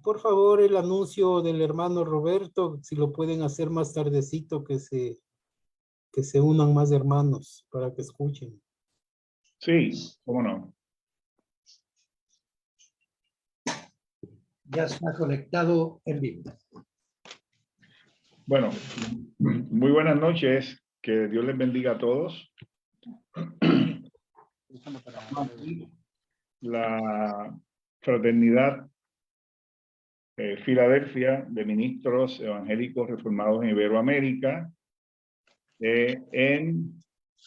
Por favor, el anuncio del hermano Roberto, si lo pueden hacer más tardecito, que se unan más hermanos para que escuchen. Sí, cómo no. Ya está conectado en vivo. Bueno, muy buenas noches. Que Dios les bendiga a todos. La Fraternidad Filadelfia de Ministros Evangélicos Reformados en Iberoamérica, en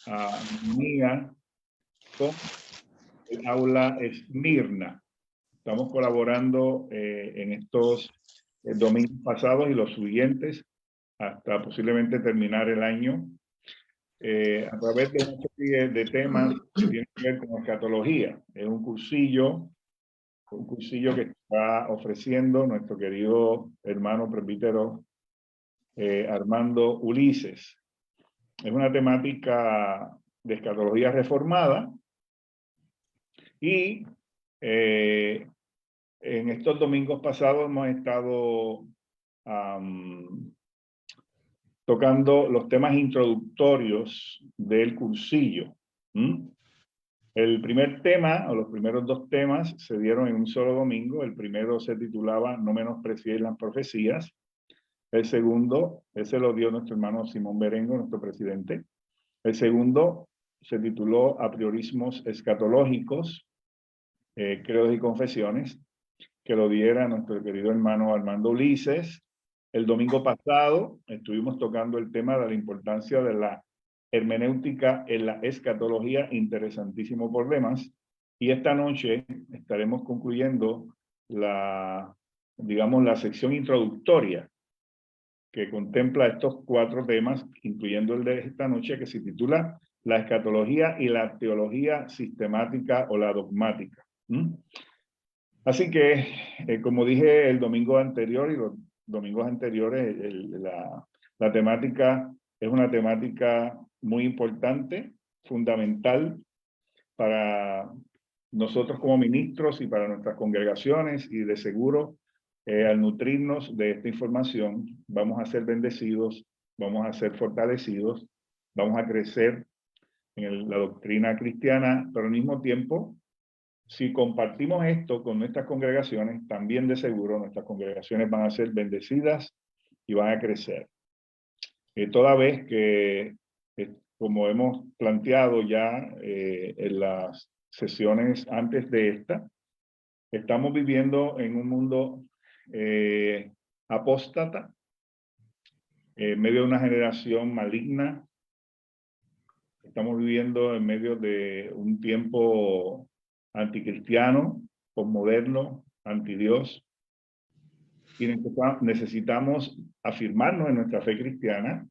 armonía con el aula Esmirna. Estamos colaborando en estos domingos pasados y los siguientes hasta posiblemente terminar el año a través de una serie de temas que tienen que ver con escatología. Es un cursillo que está ofreciendo nuestro querido hermano presbítero Armando Ulises. Es una temática de escatología reformada y en estos domingos pasados hemos estado tocando los temas introductorios del cursillo. El primer tema, o los primeros dos temas, se dieron en un solo domingo. El primero se titulaba No menospreciéis las profecías. El segundo, ese lo dio nuestro hermano Simón Berengo, nuestro presidente. El segundo se tituló Apriorismos escatológicos, credos y confesiones, que lo diera nuestro querido hermano Armando Ulises. El domingo pasado estuvimos tocando el tema de la importancia de la hermenéutica en la escatología, interesantísimo por demás. Y esta noche estaremos concluyendo digamos, la sección introductoria que contempla estos cuatro temas, incluyendo el de esta noche, que se titula La escatología y la teología sistemática o la dogmática. Así que, como dije el domingo anterior y los domingos anteriores, la temática es una temática muy importante, fundamental para nosotros como ministros y para nuestras congregaciones, y de seguro al nutrirnos de esta información vamos a ser bendecidos, vamos a ser fortalecidos, vamos a crecer en la doctrina cristiana, pero al mismo tiempo, si compartimos esto con nuestras congregaciones, también de seguro nuestras congregaciones van a ser bendecidas y van a crecer. Toda vez que, como hemos planteado ya en las sesiones antes de esta, estamos viviendo en un mundo apóstata, en medio de una generación maligna. Estamos viviendo en medio de un tiempo anticristiano, posmoderno, antidios, y necesitamos afirmarnos en nuestra fe cristiana,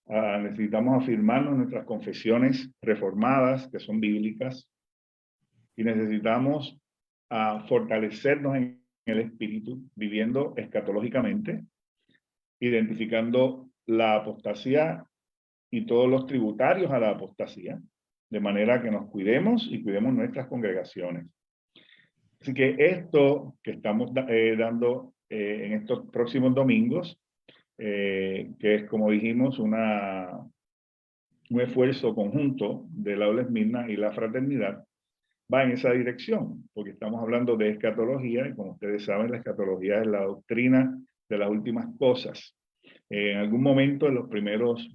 necesitamos afirmarnos en nuestras confesiones reformadas, que son bíblicas, y necesitamos fortalecernos en el espíritu, viviendo escatológicamente, identificando la apostasía y todos los tributarios a la apostasía, de manera que nos cuidemos y cuidemos nuestras congregaciones. Así que esto que estamos dando en estos próximos domingos, que es, como dijimos, un esfuerzo conjunto de la aula Esmirna y la fraternidad, va en esa dirección, porque estamos hablando de escatología, y como ustedes saben, la escatología es la doctrina de las últimas cosas. En algún momento, en los primeros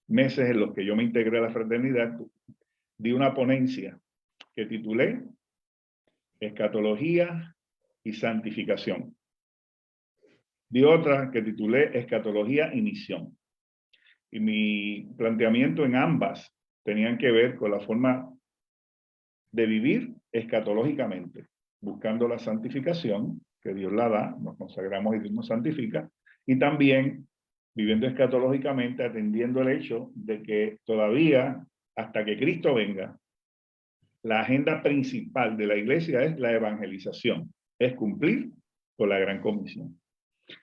meses en los que yo me integré a la fraternidad, di una ponencia que titulé Escatología y Santificación. Di otra que titulé Escatología y Misión. Y mi planteamiento en ambas tenían que ver con la forma de vivir escatológicamente, buscando la santificación, que Dios la da, nos consagramos y Dios nos santifica, y también viviendo escatológicamente, atendiendo el hecho de que todavía, hasta que Cristo venga, la agenda principal de la iglesia es la evangelización, es cumplir con la gran comisión.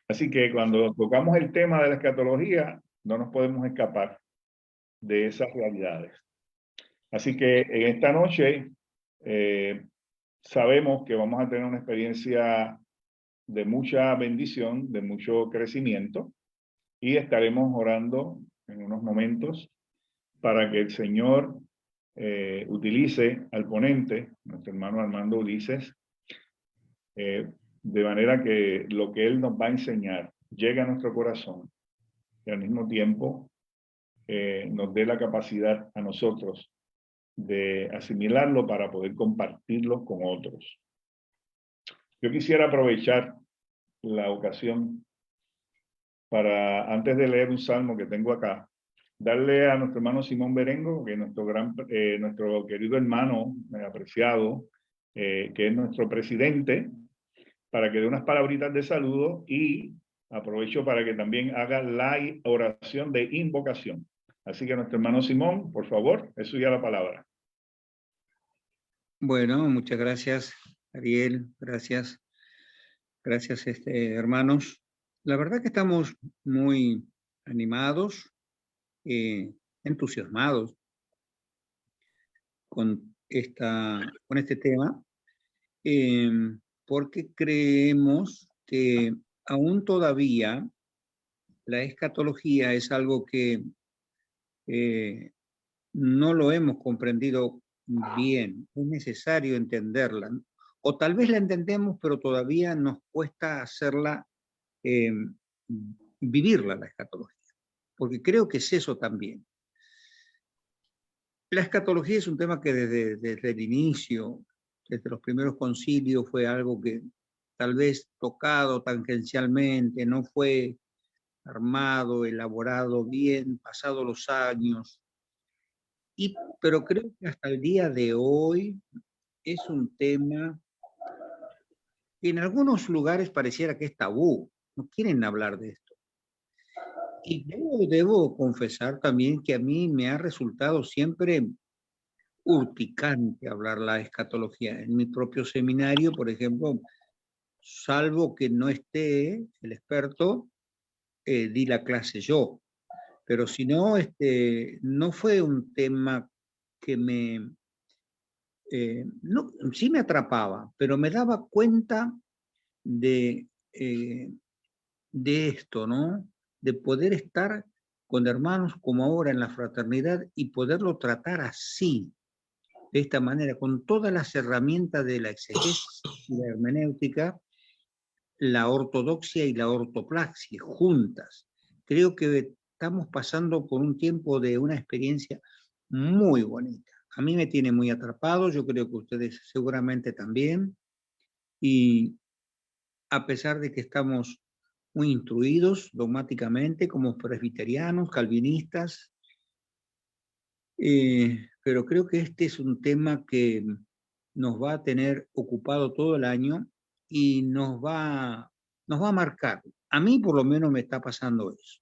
Así que cuando tocamos el tema de la escatología, no nos podemos escapar de esas realidades. Así que en esta noche sabemos que vamos a tener una experiencia de mucha bendición, de mucho crecimiento, y estaremos orando en unos momentos para que el Señor utilice al ponente, nuestro hermano Armando Ulises, de manera que lo que él nos va a enseñar llegue a nuestro corazón y al mismo tiempo nos dé la capacidad a nosotros de asimilarlo para poder compartirlo con otros. Yo quisiera aprovechar la ocasión para, antes de leer un salmo que tengo acá, darle a nuestro hermano Simón Berengo, que es nuestro querido hermano apreciado, que es nuestro presidente, para que dé unas palabritas de saludo, y aprovecho para que también haga la oración de invocación. Así que nuestro hermano Simón, por favor, es suya la palabra. Bueno, muchas gracias, Ariel, gracias. Gracias, hermanos. La verdad que estamos muy animados, entusiasmados con este tema, porque creemos que aún todavía la escatología es algo que no lo hemos comprendido bien. Es necesario entenderla, o tal vez la entendemos, pero todavía nos cuesta hacerla, vivirla, la escatología, porque creo que es eso también. La escatología es un tema que desde el inicio, desde los primeros concilios, fue algo que tal vez tocado tangencialmente, no fue armado, elaborado bien, pasados los años. Pero creo que hasta el día de hoy es un tema que en algunos lugares pareciera que es tabú, no quieren hablar de esto. Y debo confesar también que a mí me ha resultado siempre urticante hablar la escatología. En mi propio seminario, por ejemplo, salvo que no esté el experto, di la clase yo. Pero si no, no fue un tema que no, sí me atrapaba, pero me daba cuenta de esto, ¿no? De poder estar con hermanos como ahora en la fraternidad y poderlo tratar así, de esta manera, con todas las herramientas de la exegesis y la hermenéutica, la ortodoxia y la ortopraxia juntas. Creo que estamos pasando por un tiempo de una experiencia muy bonita. A mí me tiene muy atrapado, yo creo que ustedes seguramente también, y a pesar de que estamos muy instruidos dogmáticamente como presbiterianos, calvinistas, pero creo que este es un tema que nos va a tener ocupado todo el año y nos va a marcar. A mí por lo menos me está pasando eso.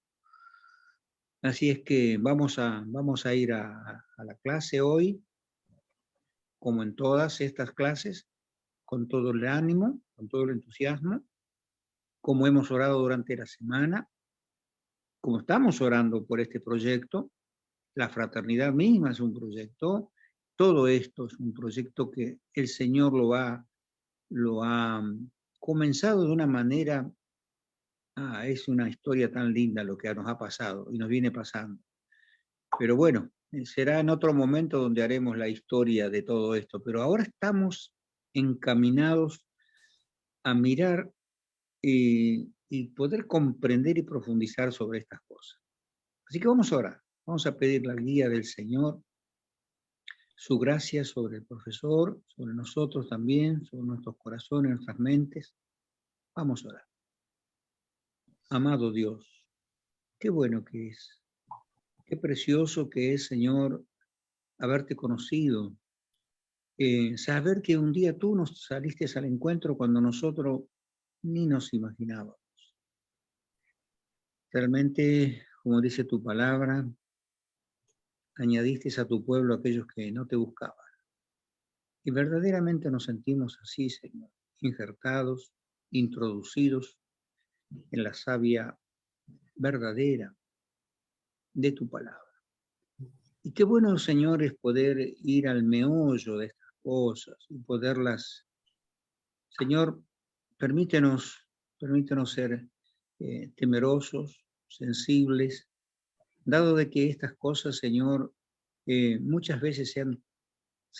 Así es que vamos a ir a la clase hoy, como en todas estas clases, con todo el ánimo, con todo el entusiasmo, como hemos orado durante la semana, como estamos orando por este proyecto. La fraternidad misma es un proyecto, todo esto es un proyecto que el Señor lo ha comenzado de una manera, es una historia tan linda lo que nos ha pasado y nos viene pasando. Pero bueno, será en otro momento donde haremos la historia de todo esto, pero ahora estamos encaminados a mirar y poder comprender y profundizar sobre estas cosas. Así que vamos a orar, vamos a pedir la guía del Señor, su gracia sobre el profesor, sobre nosotros también, sobre nuestros corazones, nuestras mentes. Vamos a orar. Amado Dios, qué bueno que es, qué precioso que es, Señor, haberte conocido, saber que un día tú nos saliste al encuentro cuando nosotros ni nos imaginábamos. Realmente, como dice tu palabra, añadiste a tu pueblo aquellos que no te buscaban. Y verdaderamente nos sentimos así, Señor, injertados, introducidos en la savia verdadera de tu palabra. Y qué bueno, Señor, es poder ir al meollo de estas cosas y poderlas Señor, permítenos ser temerosos, sensibles, dado de que estas cosas, Señor, muchas veces se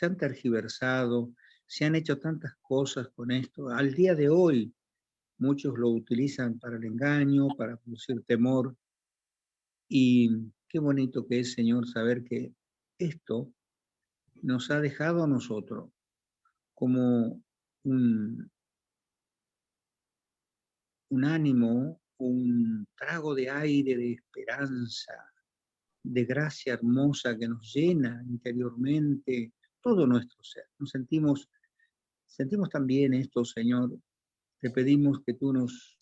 han tergiversado, se han hecho tantas cosas con esto. Al día de hoy, muchos lo utilizan para el engaño, para producir temor. Y qué bonito que es, Señor, saber que esto nos ha dejado a nosotros como un ánimo, un trago de aire, de esperanza, de gracia hermosa que nos llena interiormente todo nuestro ser. Sentimos también esto, Señor. Te pedimos que tú nos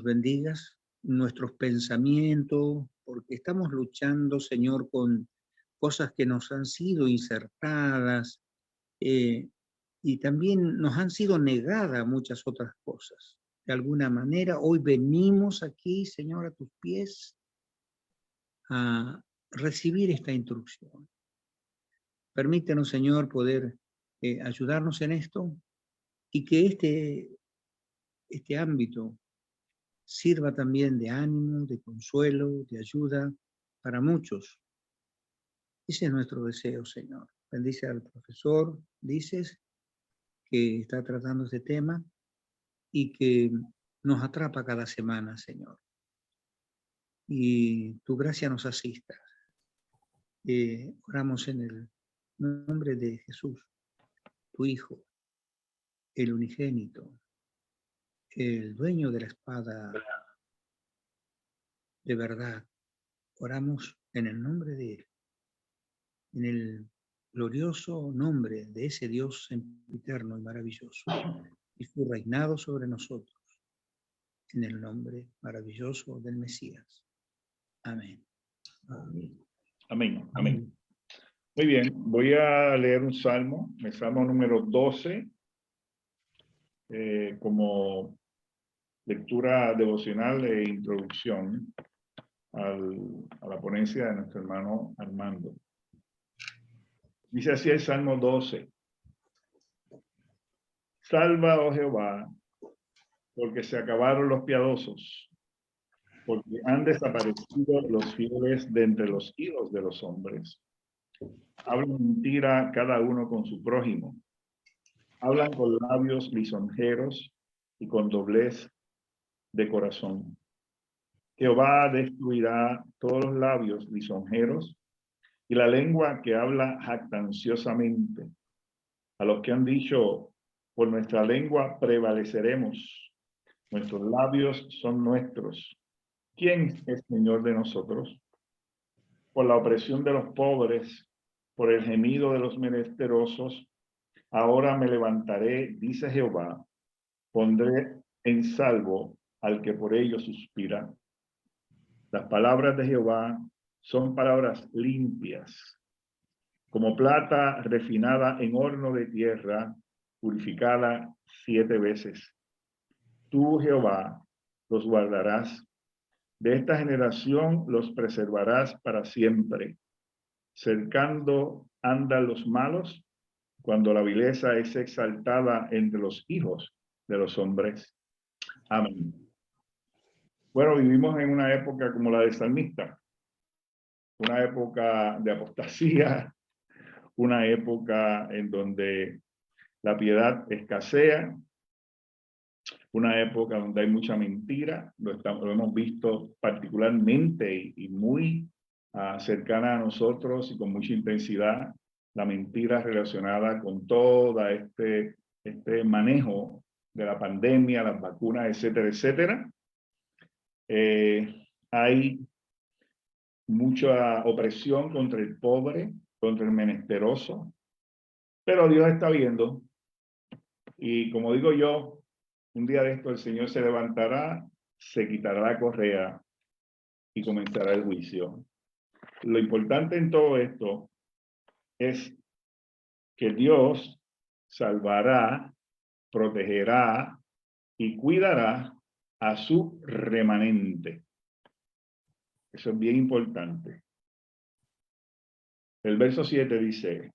bendigas nuestros pensamientos, porque estamos luchando, Señor, con cosas que nos han sido insertadas y también nos han sido negadas muchas otras cosas. De alguna manera, hoy venimos aquí, Señor, a tus pies a recibir esta instrucción. Permítenos, Señor, poder ayudarnos en esto y que este ámbito sirva también de ánimo, de consuelo, de ayuda para muchos. Ese es nuestro deseo, Señor. Bendice al profesor, dices, que está tratando este tema y que nos atrapa cada semana, Señor. Y tu gracia nos asista. Oramos en el nombre de Jesús, tu Hijo, el unigénito, el dueño de la espada de verdad. Oramos en el nombre de Él, en el glorioso nombre de ese Dios eterno y maravilloso, y su reinado sobre nosotros, en el nombre maravilloso del Mesías. Amén. Amén. Amén. Amén. Muy bien, voy a leer un salmo, el salmo número 12, como lectura devocional e introducción a la ponencia de nuestro hermano Armando. Dice así el Salmo 12. Salva, oh Jehová, porque se acabaron los piadosos, porque han desaparecido los fieles de entre los hijos de los hombres. Hablan mentira cada uno con su prójimo. Hablan con labios lisonjeros y con doblez de corazón. Jehová destruirá todos los labios lisonjeros y la lengua que habla jactanciosamente. A los que han dicho, por nuestra lengua prevaleceremos, nuestros labios son nuestros. ¿Quién es Señor de nosotros? Por la opresión de los pobres, por el gemido de los menesterosos, ahora me levantaré, dice Jehová, pondré en salvo al que por ello suspira. Las palabras de Jehová son palabras limpias, como plata refinada en horno de tierra, purificada 7 veces. Tú, Jehová, los guardarás. De esta generación los preservarás para siempre. Cercando andan los malos, cuando la vileza es exaltada entre los hijos de los hombres. Amén. Bueno, vivimos en una época como la del salmista, una época de apostasía, una época en donde la piedad escasea, una época donde hay mucha mentira, lo hemos visto particularmente y muy cercana a nosotros y con mucha intensidad, la mentira relacionada con todo este manejo de la pandemia, las vacunas, etcétera, etcétera. Hay mucha opresión contra el pobre, contra el menesteroso, pero Dios está viendo y como digo yo, un día de esto el Señor se levantará, se quitará la correa y comenzará el juicio. Lo importante en todo esto es que Dios salvará, protegerá y cuidará a su remanente. Eso es bien importante. El verso 7 dice,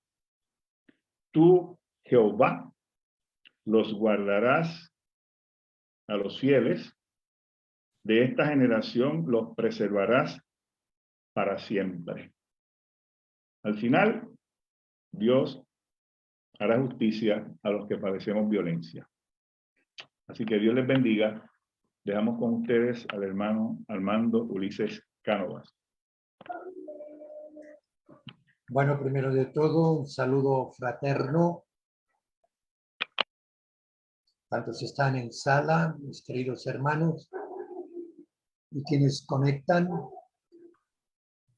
tú, Jehová, los guardarás a los fieles, de esta generación los preservarás para siempre. Al final, Dios hará justicia a los que padecemos violencia. Así que Dios les bendiga. Dejamos con ustedes al hermano Armando Ulises Cánovas. Bueno, primero de todo, un saludo fraterno. Tantos están en sala, mis queridos hermanos, y quienes conectan.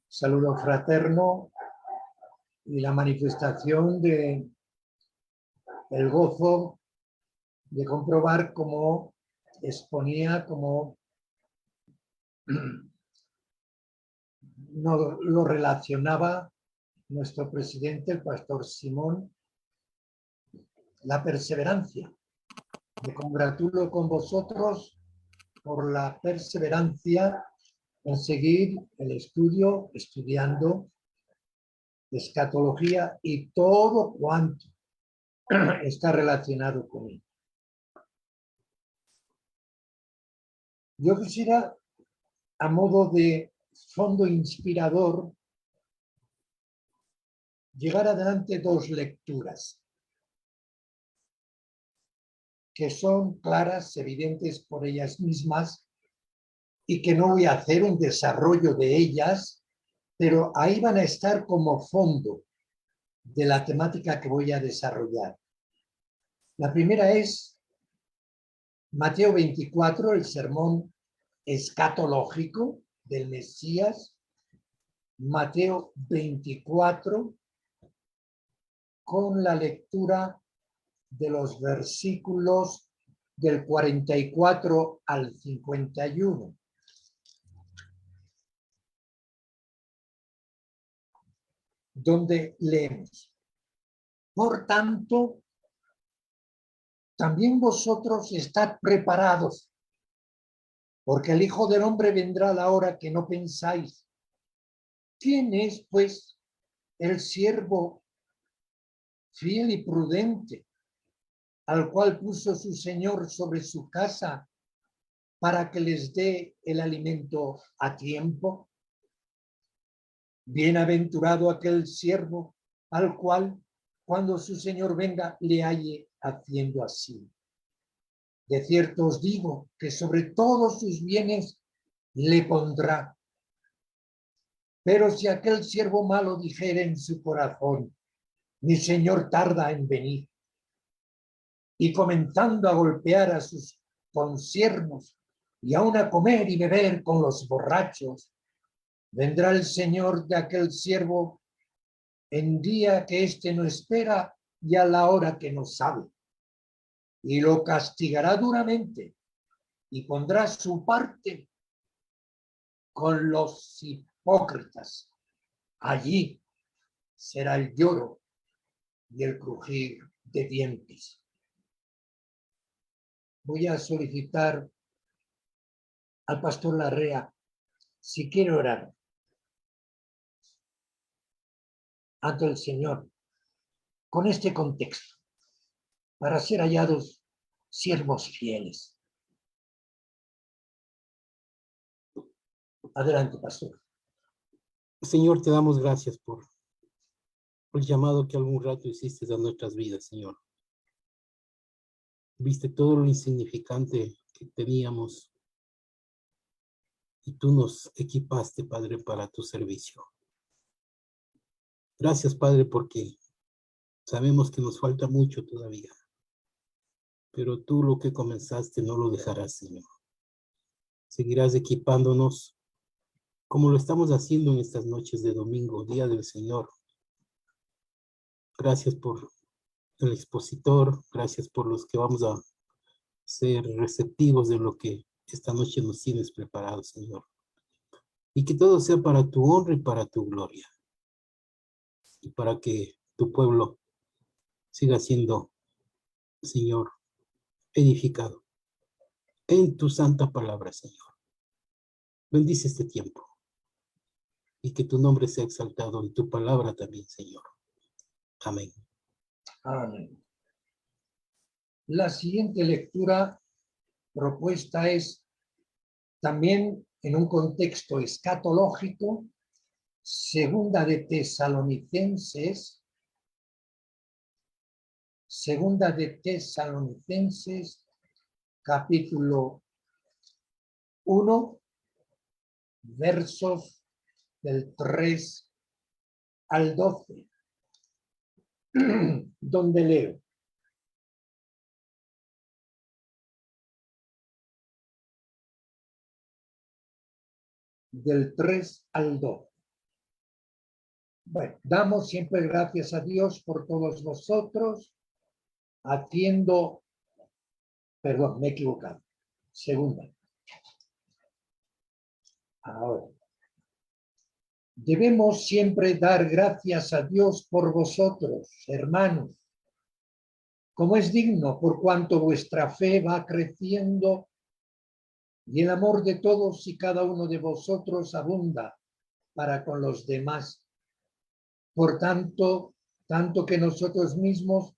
Saludo fraterno y la manifestación de el gozo de comprobar cómo exponía, cómo no lo relacionaba nuestro presidente, el pastor Simón, la perseverancia. Me congratulo con vosotros por la perseverancia en seguir el estudio, estudiando escatología y todo cuanto está relacionado con él. Yo quisiera, a modo de fondo inspirador, llevar adelante dos lecturas que son claras, evidentes por ellas mismas, y que no voy a hacer un desarrollo de ellas, pero ahí van a estar como fondo de la temática que voy a desarrollar. La primera es Mateo 24, el sermón escatológico del Mesías. Mateo 24, con la lectura de los versículos del 44 al 51. Donde leemos: por tanto, también vosotros estad preparados, porque el Hijo del Hombre vendrá a la hora que no pensáis. ¿Quién es, pues, el siervo fiel y prudente, al cual puso su Señor sobre su casa para que les dé el alimento a tiempo? Bienaventurado aquel siervo al cual, cuando su Señor venga, le halle haciendo así. De cierto os digo que sobre todos sus bienes le pondrá. Pero si aquel siervo malo dijere en su corazón: mi Señor tarda en venir, y comenzando a golpear a sus consiervos y aun a comer y beber con los borrachos, vendrá el Señor de aquel siervo en día que éste no espera y a la hora que no sabe, y lo castigará duramente y pondrá su parte con los hipócritas. Allí será el lloro y el crujir de dientes. Voy a solicitar al pastor Larrea si quiere orar ante el Señor con este contexto, para ser hallados siervos fieles. Adelante, pastor. Señor, te damos gracias por el llamado que algún rato hiciste a nuestras vidas, Señor. Viste todo lo insignificante que teníamos y tú nos equipaste, Padre, para tu servicio. Gracias, Padre, porque sabemos que nos falta mucho todavía, pero tú lo que comenzaste no lo dejarás, Señor. Seguirás equipándonos como lo estamos haciendo en estas noches de domingo, Día del Señor. Gracias por el expositor, gracias por los que vamos a ser receptivos de lo que esta noche nos tienes preparado, Señor. Y que todo sea para tu honra y para tu gloria. Y para que tu pueblo siga siendo, Señor, edificado en tu santa palabra, Señor. Bendice este tiempo y que tu nombre sea exaltado en tu palabra también, Señor. Amén. Amén. La siguiente lectura propuesta es también en un contexto escatológico, Segunda de Tesalonicenses, capítulo 1, versos del 3 al 12, donde leo: del 3 al 12. Bueno, damos siempre gracias a Dios por todos vosotros, haciendo, perdón, me he equivocado. Segunda. Ahora. Debemos siempre dar gracias a Dios por vosotros, hermanos, como es digno, por cuanto vuestra fe va creciendo y el amor de todos y cada uno de vosotros abunda para con los demás. Por tanto, tanto que nosotros mismos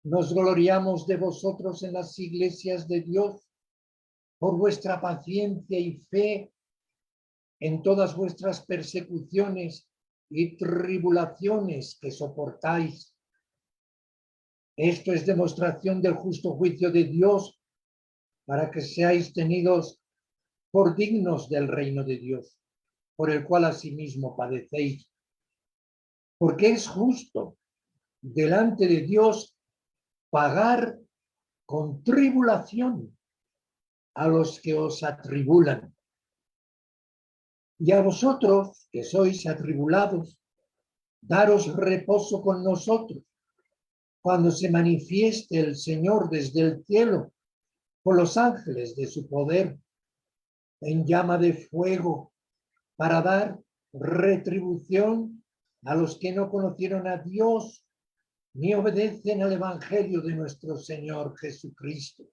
nos gloriamos de vosotros en las iglesias de Dios por vuestra paciencia y fe en todas vuestras persecuciones y tribulaciones que soportáis. Esto es demostración del justo juicio de Dios para que seáis tenidos por dignos del reino de Dios, por el cual asimismo padecéis. Porque es justo delante de Dios pagar con tribulación a los que os atribulan. Y a vosotros, que sois atribulados, daros reposo con nosotros, cuando se manifieste el Señor desde el cielo, con los ángeles de su poder, en llama de fuego, para dar retribución a los que no conocieron a Dios, ni obedecen al Evangelio de nuestro Señor Jesucristo,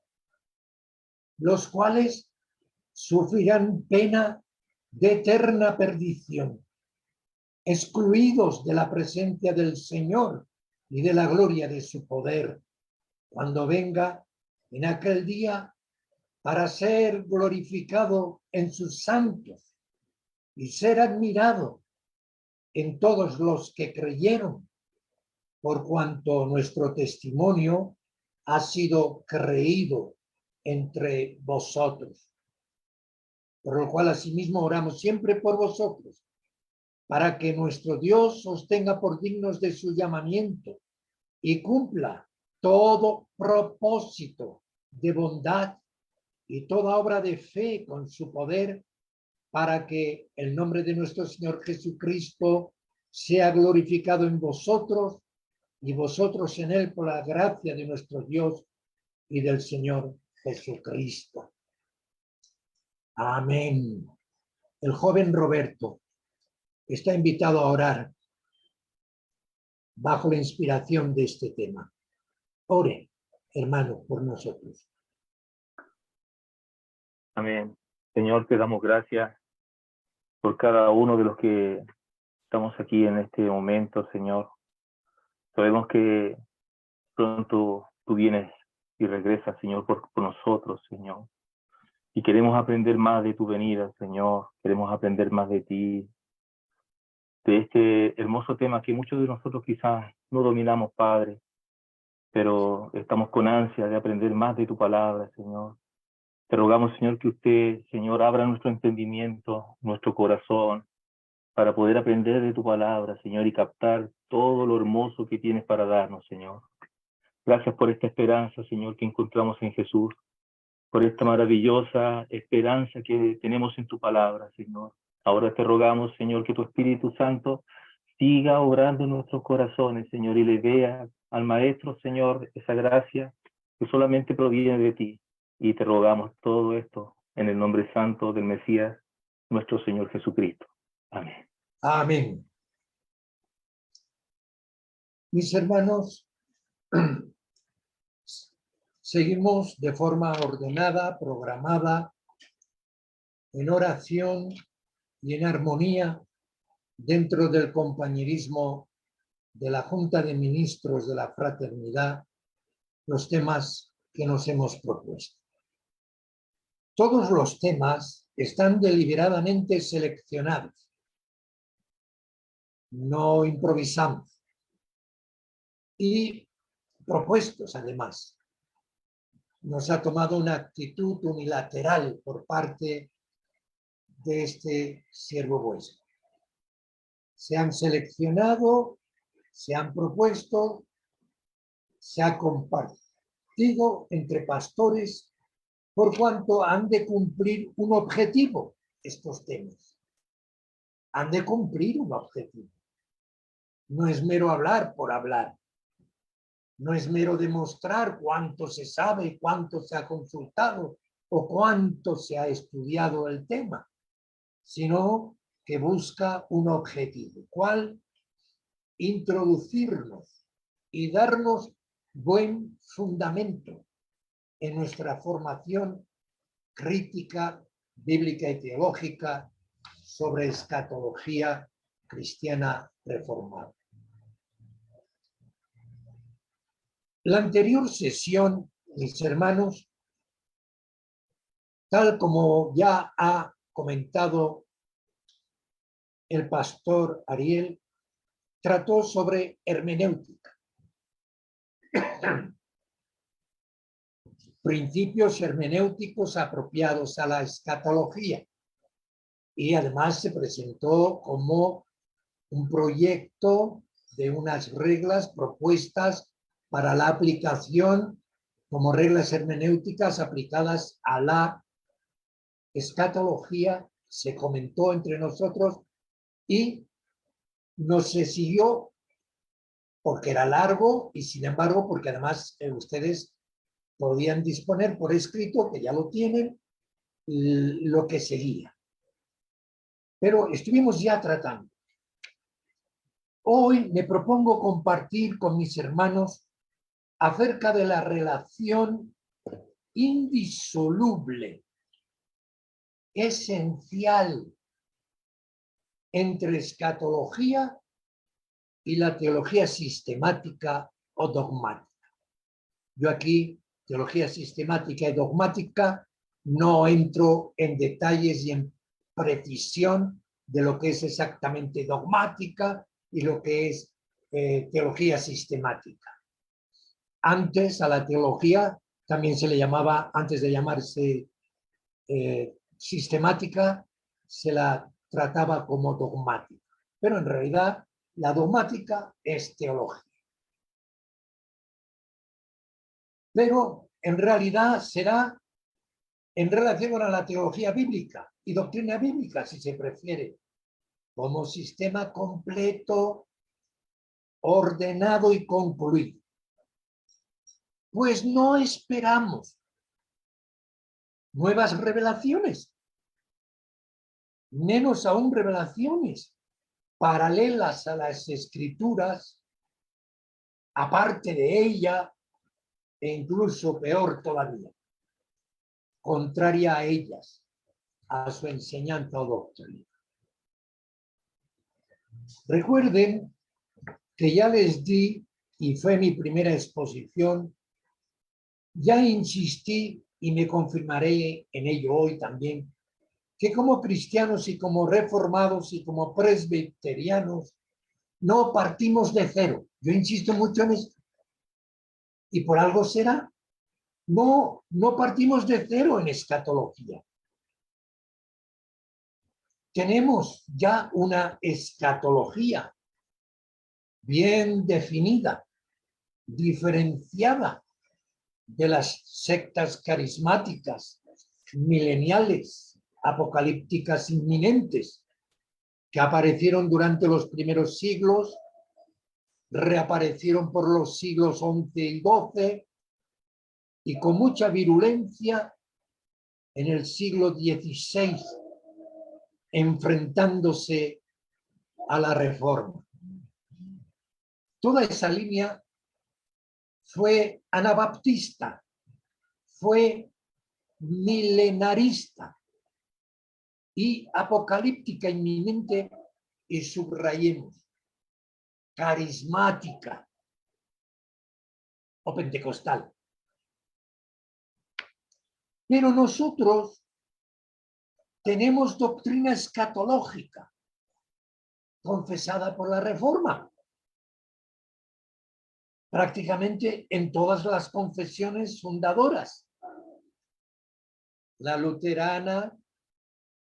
los cuales sufrirán pena de eterna perdición, excluidos de la presencia del Señor y de la gloria de su poder, cuando venga en aquel día para ser glorificado en sus santos y ser admirado en todos los que creyeron, por cuanto nuestro testimonio ha sido creído entre vosotros. Por lo cual asimismo oramos siempre por vosotros, para que nuestro Dios os tenga por dignos de su llamamiento y cumpla todo propósito de bondad y toda obra de fe con su poder, para que el nombre de nuestro Señor Jesucristo sea glorificado en vosotros y vosotros en él, por la gracia de nuestro Dios y del Señor Jesucristo. Amén. El joven Roberto está invitado a orar bajo la inspiración de este tema. Ore, hermano, por nosotros. Amén. Señor, te damos gracias por cada uno de los que estamos aquí en este momento, Señor. Sabemos que pronto tú vienes y regresas, Señor, por nosotros, Señor. Y queremos aprender más de tu venida, Señor. Queremos aprender más de ti, de este hermoso tema que muchos de nosotros quizás no dominamos, Padre, pero estamos con ansia de aprender más de tu palabra, Señor. Te rogamos, Señor, que usted, Señor, abra nuestro entendimiento, nuestro corazón, para poder aprender de tu palabra, Señor, y captar todo lo hermoso que tienes para darnos, Señor. Gracias por esta esperanza, Señor, que encontramos en Jesús, por esta maravillosa esperanza que tenemos en tu palabra, Señor. Ahora te rogamos, Señor, que tu Espíritu Santo siga obrando en nuestros corazones, Señor, y le vea al Maestro, Señor, esa gracia que solamente proviene de ti. Y te rogamos todo esto en el nombre santo del Mesías, nuestro Señor Jesucristo. Amén. Amén. Mis hermanos, seguimos de forma ordenada, programada, en oración y en armonía dentro del compañerismo de la Junta de Ministros de la Fraternidad, los temas que nos hemos propuesto. Todos los temas están deliberadamente seleccionados. No improvisamos. Y propuestos, además. Nos ha tomado una actitud unilateral por parte de este siervo vuestro. Se han seleccionado, se han propuesto, se ha compartido entre pastores por cuanto han de cumplir un objetivo estos temas. Han de cumplir un objetivo. No es mero hablar por hablar. No es mero demostrar cuánto se sabe, cuánto se ha consultado o cuánto se ha estudiado el tema, sino que busca un objetivo. ¿Cuál? Introducirnos y darnos buen fundamento en nuestra formación crítica, bíblica y teológica sobre escatología cristiana reformada. La anterior sesión, mis hermanos, tal como ya ha comentado el pastor Ariel, trató sobre hermenéutica. Principios hermenéuticos apropiados a la escatología. Y además se presentó como un proyecto de unas reglas propuestas para la aplicación como reglas hermenéuticas aplicadas a la escatología. Se comentó entre nosotros y no se siguió porque era largo y sin embargo porque además ustedes podían disponer por escrito, que ya lo tienen, lo que seguía. Pero estuvimos ya tratando. Hoy me propongo compartir con mis hermanos acerca de la relación indisoluble, esencial, entre escatología y la teología sistemática o dogmática. Yo aquí, teología sistemática y dogmática, no entro en detalles y en precisión de lo que es exactamente dogmática y lo que es teología sistemática. Antes a la teología también se le llamaba, antes de llamarse sistemática, se la trataba como dogmática. Pero en realidad la dogmática es teología. Pero en realidad será en relación a la teología bíblica y doctrina bíblica, si se prefiere, como sistema completo, ordenado y concluido. Pues no esperamos nuevas revelaciones, menos aún revelaciones paralelas a las escrituras, aparte de ella, e incluso peor todavía, contraria a ellas, a su enseñanza o doctrina. Recuerden que ya les di, y fue mi primera exposición, ya insistí y me confirmaré en ello hoy también, que como cristianos y como reformados y como presbiterianos no partimos de cero. Yo insisto mucho en esto. Y por algo será. No partimos de cero en escatología. Tenemos ya una escatología bien definida, diferenciada de las sectas carismáticas, mileniales, apocalípticas inminentes, que aparecieron durante los primeros siglos, reaparecieron por los siglos XI y XII, y con mucha virulencia en el siglo XVI, enfrentándose a la Reforma. Toda esa línea fue anabaptista, fue milenarista y apocalíptica inminente, y subrayemos, carismática o pentecostal. Pero nosotros tenemos doctrina escatológica confesada por la Reforma. Prácticamente en todas las confesiones fundadoras. La luterana,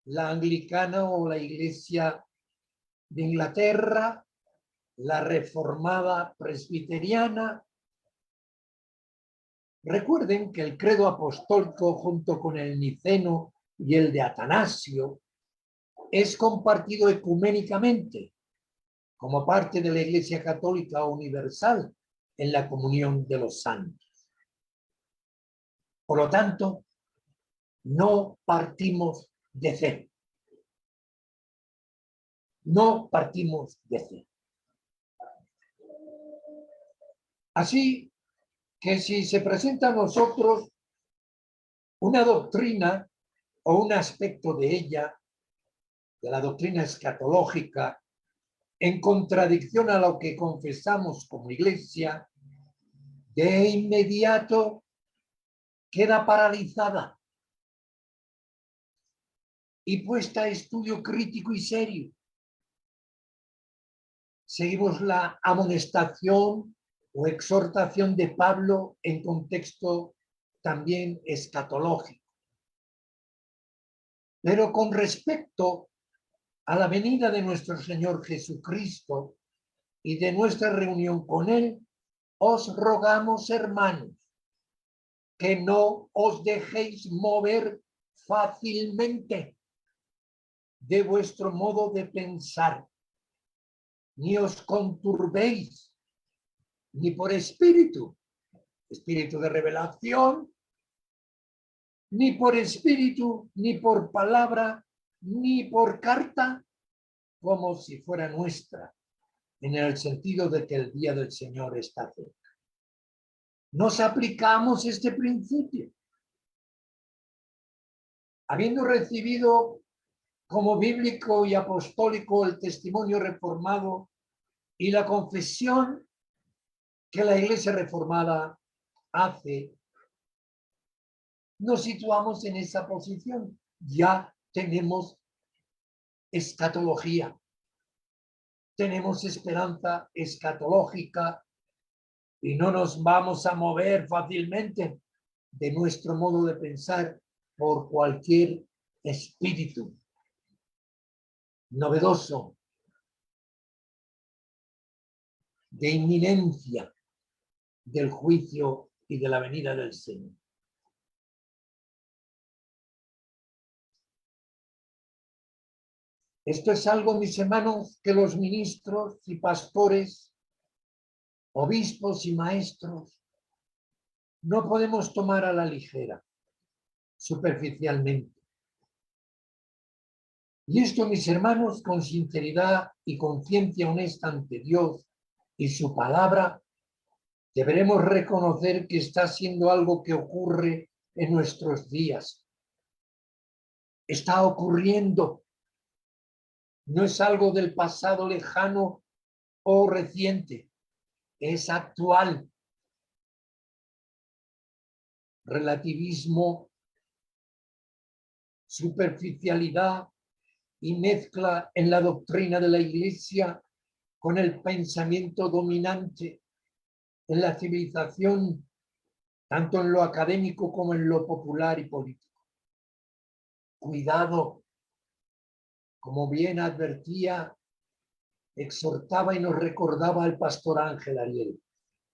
la anglicana o la Iglesia de Inglaterra, la reformada presbiteriana. Recuerden que el credo apostólico junto con el niceno y el de Atanasio es compartido ecuménicamente como parte de la Iglesia Católica Universal en la comunión de los santos. Por lo tanto, no partimos de cero. No partimos de cero. Así que si se presenta a nosotros una doctrina o un aspecto de ella, de la doctrina escatológica, en contradicción a lo que confesamos como Iglesia, de inmediato queda paralizada y puesta a estudio crítico y serio. Seguimos la amonestación o exhortación de Pablo en contexto también escatológico. Pero con respecto a la venida de nuestro Señor Jesucristo y de nuestra reunión con Él, os rogamos, hermanos, que no os dejéis mover fácilmente de vuestro modo de pensar, ni os conturbéis, ni por espíritu de revelación, ni por espíritu, ni por palabra, ni por carta, como si fuera nuestra, en el sentido de que el día del Señor está cerca. Nos aplicamos este principio. Habiendo recibido como bíblico y apostólico el testimonio reformado y la confesión que la Iglesia reformada hace, nos situamos en esa posición. Ya tenemos escatología, tenemos esperanza escatológica y no nos vamos a mover fácilmente de nuestro modo de pensar por cualquier espíritu novedoso de inminencia del juicio y de la venida del Señor. Esto es algo, mis hermanos, que los ministros y pastores, obispos y maestros, no podemos tomar a la ligera, superficialmente. Y esto, mis hermanos, con sinceridad y conciencia honesta ante Dios y su palabra, deberemos reconocer que está siendo algo que ocurre en nuestros días. Está ocurriendo. No es algo del pasado lejano o reciente. Es actual. Relativismo, superficialidad y mezcla en la doctrina de la Iglesia con el pensamiento dominante en la civilización, tanto en lo académico como en lo popular y político. Cuidado, como bien advertía, exhortaba y nos recordaba el pastor Ángel Ariel.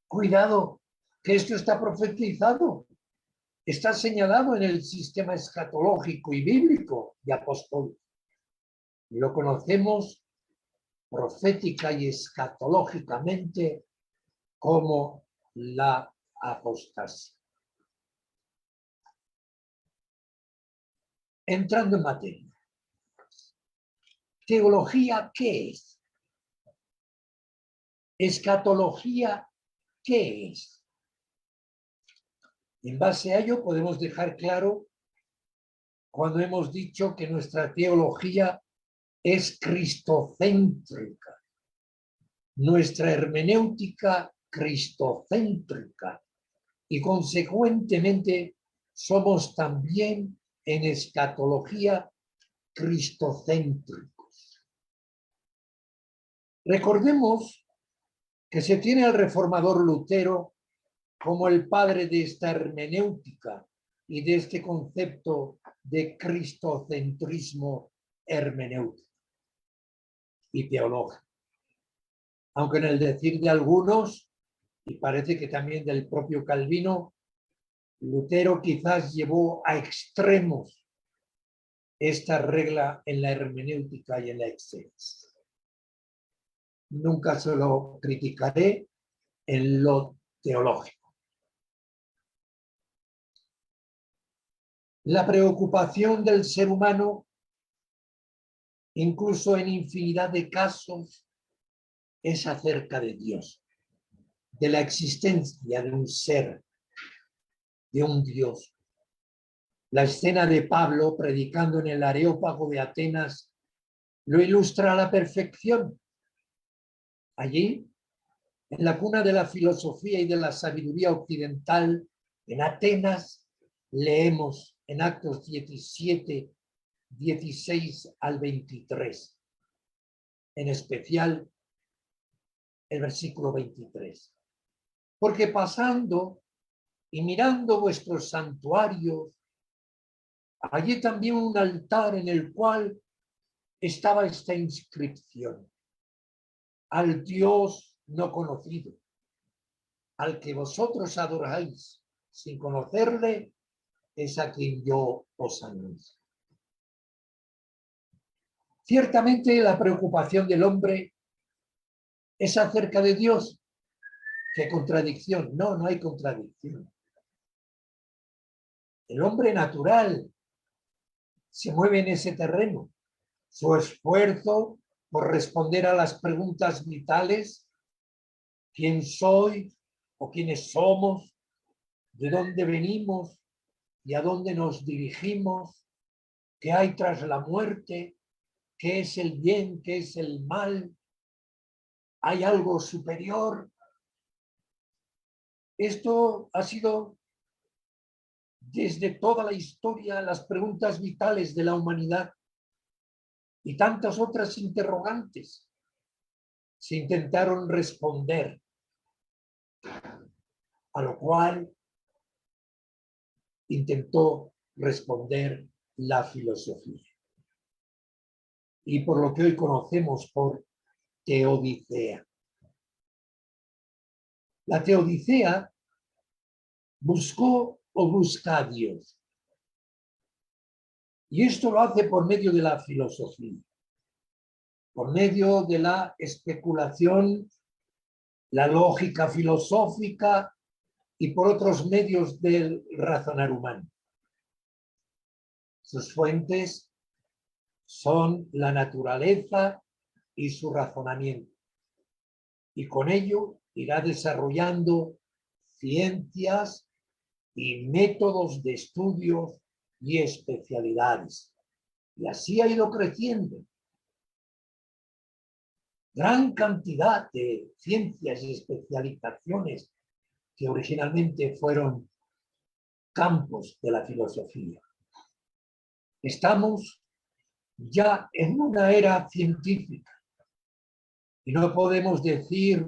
Cuidado, que esto está profetizado, está señalado en el sistema escatológico y bíblico y apostólico. Lo conocemos profética y escatológicamente como la apostasía. Entrando en materia. ¿Teología qué es? ¿Escatología qué es? En base a ello podemos dejar claro cuando hemos dicho que nuestra teología es cristocéntrica. Nuestra hermenéutica cristocéntrica y consecuentemente somos también en escatología cristocéntricos. Recordemos que se tiene al reformador Lutero como el padre de esta hermenéutica y de este concepto de cristocentrismo hermenéutico y teológico. Aunque en el decir de algunos, y parece que también del propio Calvino, Lutero quizás llevó a extremos esta regla en la hermenéutica y en la exégesis. Nunca se lo criticaré en lo teológico. La preocupación del ser humano, incluso en infinidad de casos, es acerca de Dios, de la existencia de un ser, de un Dios. La escena de Pablo predicando en el Areópago de Atenas lo ilustra a la perfección. Allí, en la cuna de la filosofía y de la sabiduría occidental, en Atenas, leemos en Actos 17, 16 al 23, en especial el versículo 23. Porque pasando y mirando vuestros santuarios, allí también un altar en el cual estaba esta inscripción: al Dios no conocido, al que vosotros adoráis sin conocerle, es a quien yo os anuncio. Ciertamente la preocupación del hombre es acerca de Dios. ¿Qué contradicción? No, no hay contradicción. El hombre natural se mueve en ese terreno. Su esfuerzo por responder a las preguntas vitales: ¿quién soy o quiénes somos? ¿De dónde venimos y a dónde nos dirigimos? ¿Qué hay tras la muerte? ¿Qué es el bien? ¿Qué es el mal? ¿Hay algo superior? Esto ha sido desde toda la historia las preguntas vitales de la humanidad, y tantas otras interrogantes se intentaron responder, a lo cual intentó responder la filosofía. Y por lo que hoy conocemos por teodicea. La teodicea buscó o busca a Dios. Y esto lo hace por medio de la filosofía, por medio de la especulación, la lógica filosófica y por otros medios del razonar humano. Sus fuentes son la naturaleza y su razonamiento. Y con ello irá desarrollando ciencias y métodos de estudios y especialidades. Y así ha ido creciendo. Gran cantidad de ciencias y especializaciones que originalmente fueron campos de la filosofía. Estamos ya en una era científica y no podemos decir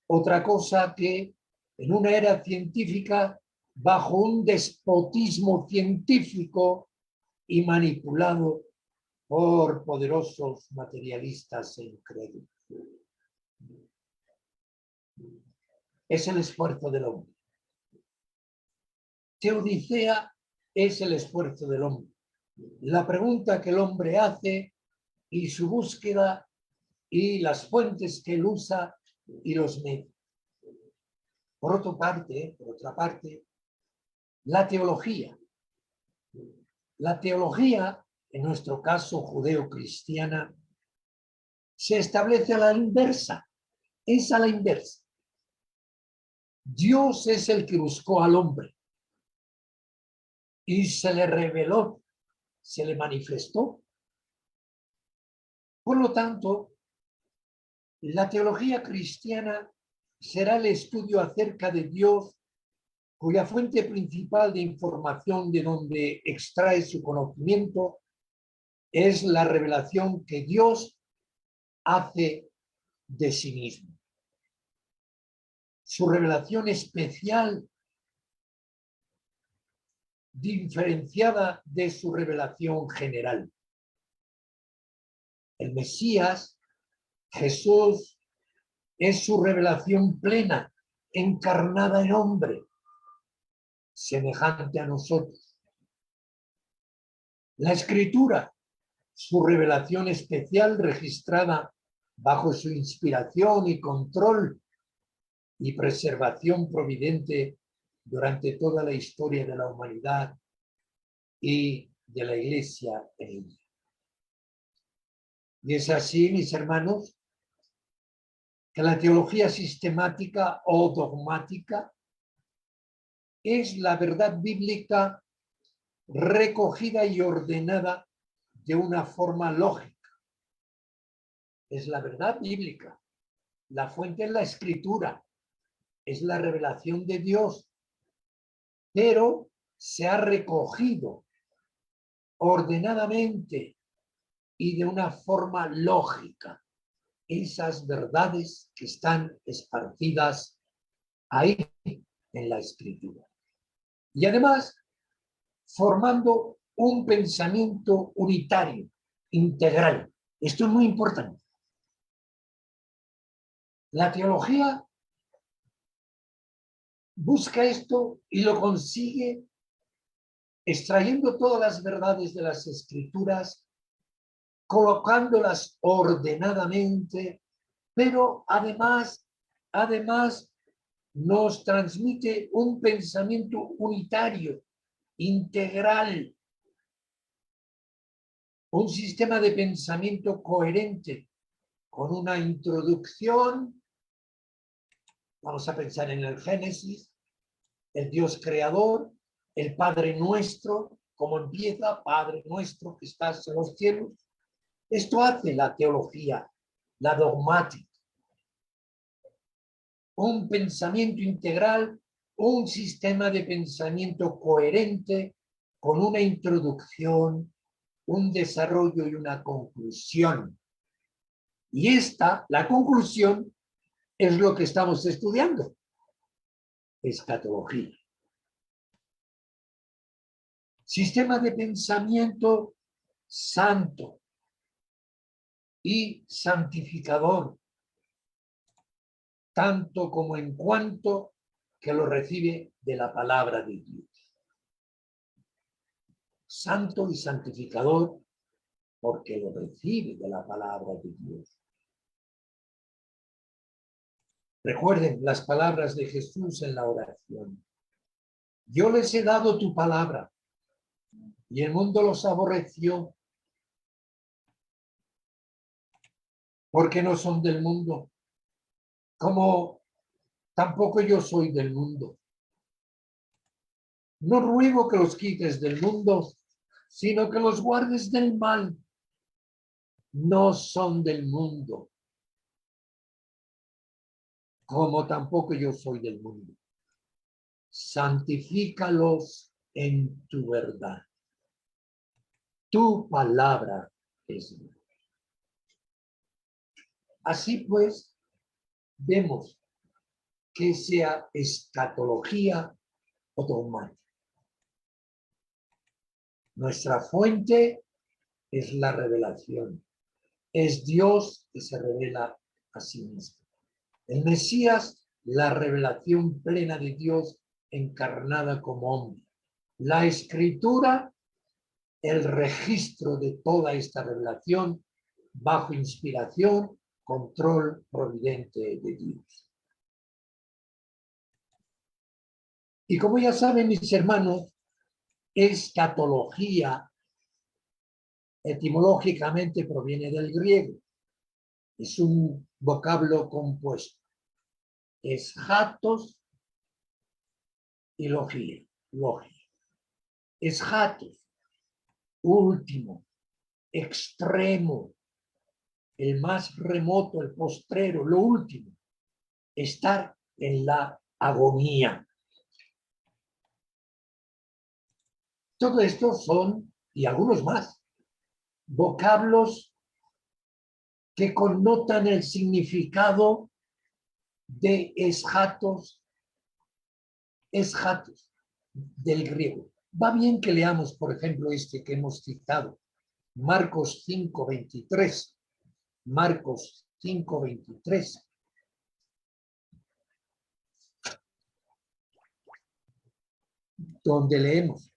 otra cosa que en una era científica bajo un despotismo científico y manipulado por poderosos materialistas e incrédulos. Es el esfuerzo del hombre. Teodicea es el esfuerzo del hombre. La pregunta que el hombre hace y su búsqueda y las fuentes que él usa y los medios. Por otra parte, la teología. La teología, en nuestro caso judeo-cristiana, se establece a la inversa. Es a la inversa. Dios es el que buscó al hombre y se le reveló, se le manifestó. Por lo tanto, la teología cristiana será el estudio acerca de Dios cuya fuente principal de información de donde extrae su conocimiento es la revelación que Dios hace de sí mismo. Su revelación especial, diferenciada de su revelación general. El Mesías, Jesús, es su revelación plena, encarnada en hombre, semejante a nosotros. La Escritura, su revelación especial registrada bajo su inspiración y control y preservación providente durante toda la historia de la humanidad y de la Iglesia en ella. Y es así, mis hermanos, que la teología sistemática o dogmática es la verdad bíblica recogida y ordenada de una forma lógica. Es la verdad bíblica. La fuente es la Escritura. Es la revelación de Dios. Pero se ha recogido ordenadamente y de una forma lógica esas verdades que están esparcidas ahí en la Escritura. Y además, formando un pensamiento unitario, integral. Esto es muy importante. La teología busca esto y lo consigue extrayendo todas las verdades de las Escrituras, colocándolas ordenadamente, pero además nos transmite un pensamiento unitario, integral, un sistema de pensamiento coherente, con una introducción. Vamos a pensar en el Génesis, el Dios creador, el Padre nuestro, como empieza, Padre nuestro que estás en los cielos. Esto hace la teología, la dogmática. Un pensamiento integral, un sistema de pensamiento coherente, con una introducción, un desarrollo y una conclusión. Y la conclusión, es lo que estamos estudiando. Escatología. Sistema de pensamiento santo y santificador, tanto como en cuanto que lo recibe de la palabra de Dios. Santo y santificador porque lo recibe de la palabra de Dios. Recuerden las palabras de Jesús en la oración. Yo les he dado tu palabra y el mundo los aborreció porque no son del mundo, como tampoco yo soy del mundo. No ruego que los quites del mundo, sino que los guardes del mal. No son del mundo, como tampoco yo soy del mundo. Santifícalos en tu verdad. Tu palabra es verdad. Así pues, vemos que sea escatología o dogmática. Nuestra fuente es la revelación. Es Dios que se revela a sí mismo. El Mesías, la revelación plena de Dios encarnada como hombre. La Escritura, el registro de toda esta revelación bajo inspiración, control providente de Dios. Y como ya saben mis hermanos, escatología etimológicamente proviene del griego. Es un vocablo compuesto. Eschatos y logía. Eschatos, último, extremo, el más remoto, el postrero, lo último. Estar en la agonía. Todo esto son, y algunos más, vocablos que connotan el significado de eschatos del griego. Va bien que leamos, por ejemplo, este que hemos citado, Marcos 5:23. Marcos 5:23. Donde leemos.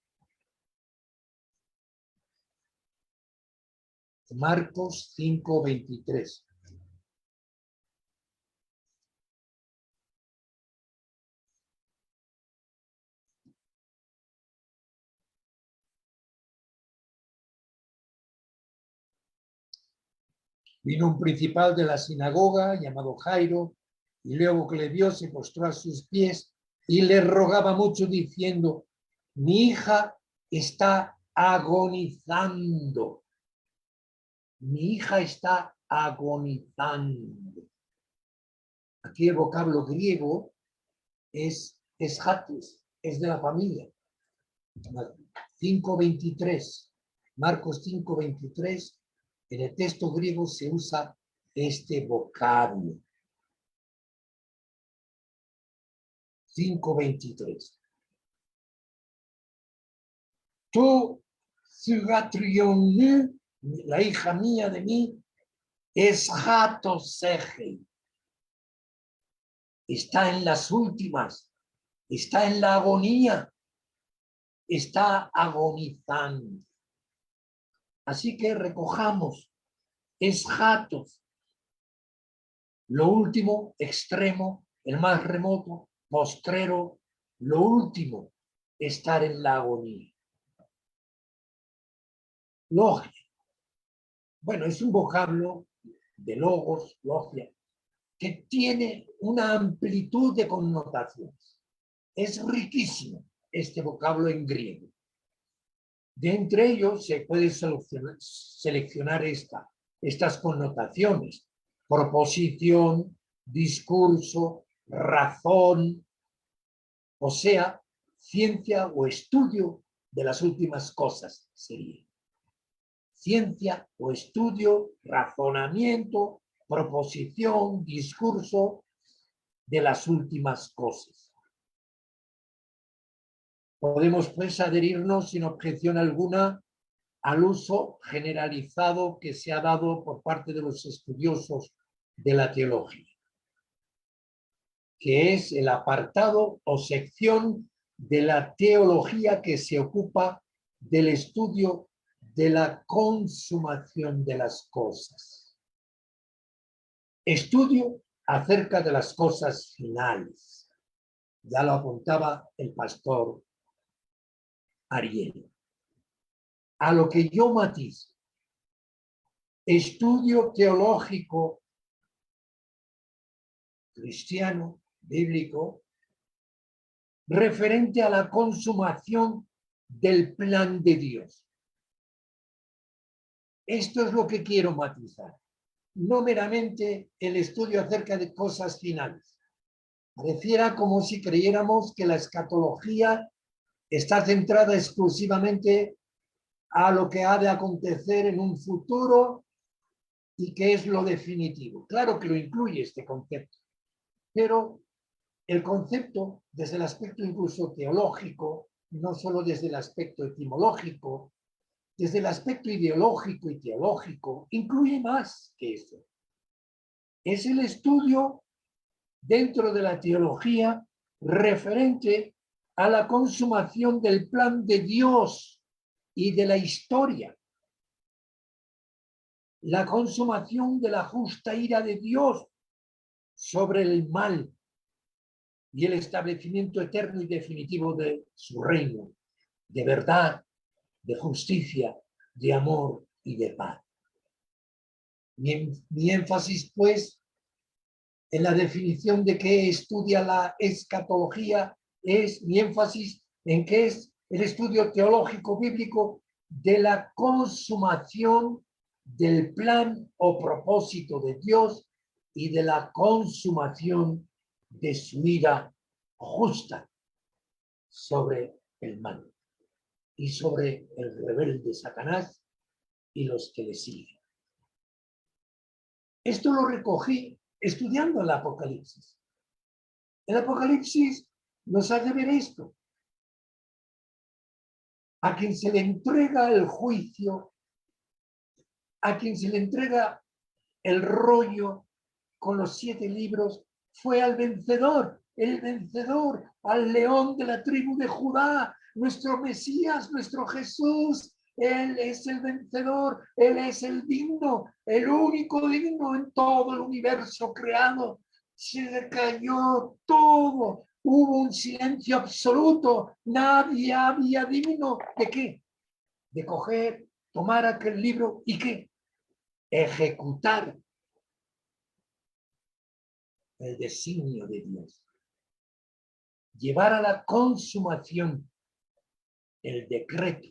Marcos 5:23. Vino un principal de la sinagoga llamado Jairo, y luego que le vio se postró a sus pies y le rogaba mucho diciendo: mi hija está agonizando. Mi hija está agonizando. Aquí el vocablo griego es eschatos, es de la familia. 5:23, Marcos 5:23, en el texto griego se usa este vocablo. 5:23. Tu Zugatrionu, la hija mía de mí, es Jatoseje. Está en las últimas, está en la agonía, está agonizando. Así que recojamos, es jatos, lo último, extremo, el más remoto, postrero, lo último, estar en la agonía. Logia. Bueno, es un vocablo de logos, logia, que tiene una amplitud de connotaciones. Es riquísimo este vocablo en griego. De entre ellos se puede seleccionar estas connotaciones: proposición, discurso, razón, o sea, ciencia o estudio de las últimas cosas sería. Ciencia o estudio, razonamiento, proposición, discurso de las últimas cosas. Podemos, pues, adherirnos sin objeción alguna al uso generalizado que se ha dado por parte de los estudiosos de la teología, que es el apartado o sección de la teología que se ocupa del estudio de la consumación de las cosas. Estudio acerca de las cosas finales. Ya lo apuntaba el pastor Ariel. A lo que yo matizo: estudio teológico cristiano, bíblico, referente a la consumación del plan de Dios. Esto es lo que quiero matizar, no meramente el estudio acerca de cosas finales. Pareciera como si creyéramos que la escatología está centrada exclusivamente a lo que ha de acontecer en un futuro y que es lo definitivo. Claro que lo incluye este concepto, pero el concepto, desde el aspecto incluso teológico, no solo desde el aspecto etimológico, desde el aspecto ideológico y teológico, incluye más que eso. Es el estudio dentro de la teología referente a la consumación del plan de Dios y de la historia. La consumación de la justa ira de Dios sobre el mal y el establecimiento eterno y definitivo de su reino, de verdad, de justicia, de amor y de paz. Mi énfasis, pues, en la definición de qué estudia la escatología es mi énfasis en qué es el estudio teológico bíblico de la consumación del plan o propósito de Dios y de la consumación de su ira justa sobre el mal. y sobre el rebelde Satanás y los que le siguen. Esto lo recogí estudiando el Apocalipsis. El Apocalipsis nos hace ver esto. A quien se le entrega el juicio, a quien se le entrega el rollo con los 7 libros, fue al vencedor, el vencedor, al león de la tribu de Judá, nuestro Mesías, nuestro Jesús. Él es el vencedor, Él es el digno, el único digno en todo el universo creado. Se cayó todo, hubo un silencio absoluto, nadie había digno de qué, de coger, tomar aquel libro y qué, ejecutar el designio de Dios, llevar a la consumación el decreto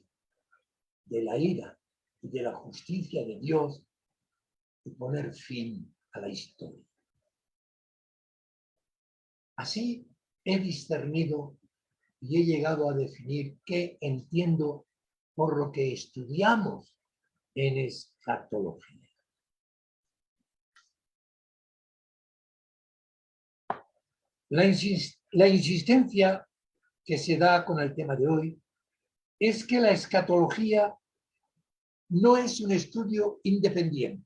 de la ira y de la justicia de Dios y poner fin a la historia. Así he discernido y he llegado a definir qué entiendo por lo que estudiamos en escatología. La insistencia que se da con el tema de hoy es que la escatología no es un estudio independiente.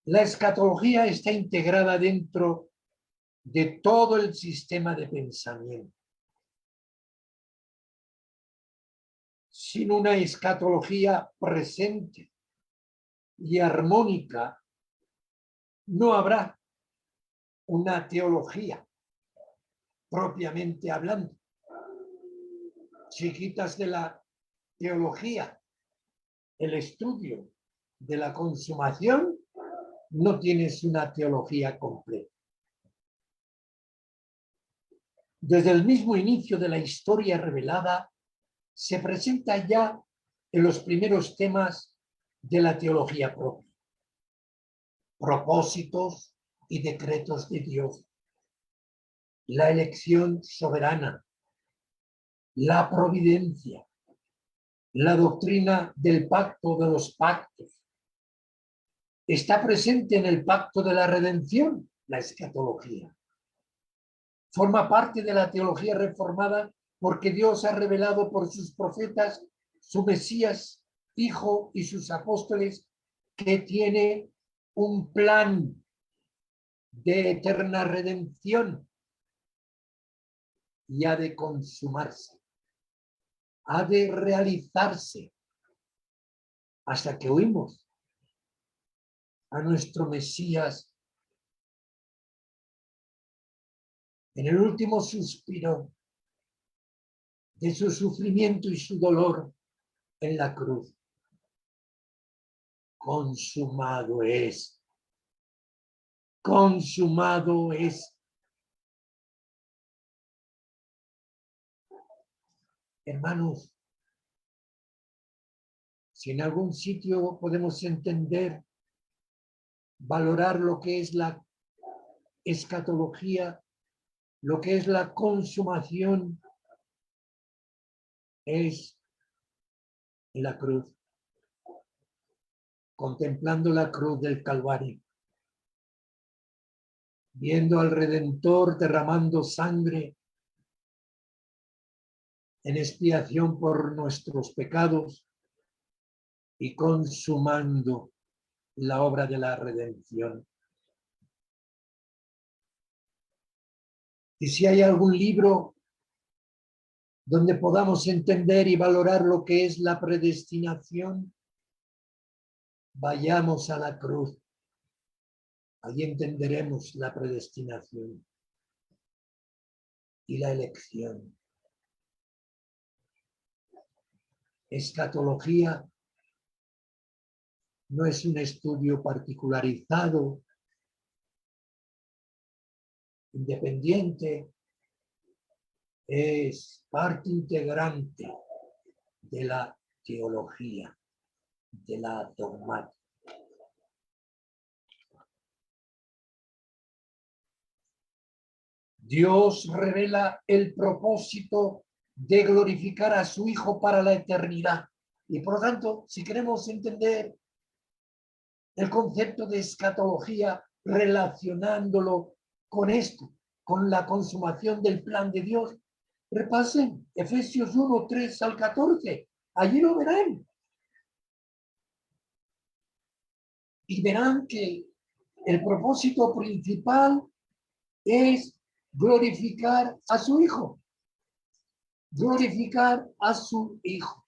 La escatología está integrada dentro de todo el sistema de pensamiento. Sin una escatología presente y armónica, no habrá una teología propiamente hablando. Si quitas de la teología el estudio de la consumación, no tienes una teología completa. Desde el mismo inicio de la historia revelada, se presenta ya en los primeros temas de la teología propia. Propósitos y decretos de Dios. La elección soberana. La providencia. La doctrina del pacto de los pactos. Está presente en el pacto de la redención, la escatología. Forma parte de la teología reformada porque Dios ha revelado por sus profetas, su Mesías, Hijo y sus apóstoles, que tiene un plan de eterna redención y ha de consumarse, ha de realizarse hasta que oímos a nuestro Mesías en el último suspiro de su sufrimiento y su dolor en la cruz. Consumado es. Consumado es. Hermanos, si en algún sitio podemos entender, valorar lo que es la escatología, lo que es la consumación, es la cruz. Contemplando la cruz del Calvario, viendo al Redentor derramando sangre en expiación por nuestros pecados y consumando la obra de la redención. Y si hay algún libro donde podamos entender y valorar lo que es la predestinación, vayamos a la cruz. Allí entenderemos la predestinación y la elección. Escatología no es un estudio particularizado, independiente, es parte integrante de la teología, de la dogmática. Dios revela el propósito de glorificar a su Hijo para la eternidad. Y por lo tanto, si queremos entender el concepto de escatología relacionándolo con esto, con la consumación del plan de Dios, repasen Efesios 1, 3 al 14. Allí lo verán. Y verán que el propósito principal es glorificar a su Hijo. Glorificar a su Hijo.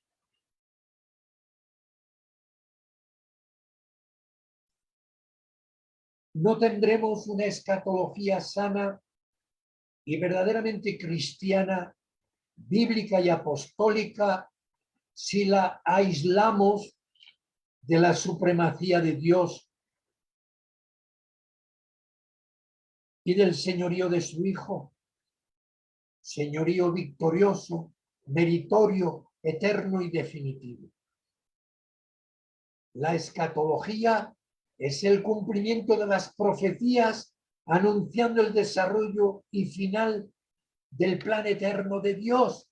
No tendremos una escatología sana y verdaderamente cristiana, bíblica y apostólica si la aislamos de la supremacía de Dios y del señorío de su Hijo. Señorío victorioso, meritorio, eterno y definitivo. La escatología es el cumplimiento de las profecías anunciando el desarrollo y final del plan eterno de Dios.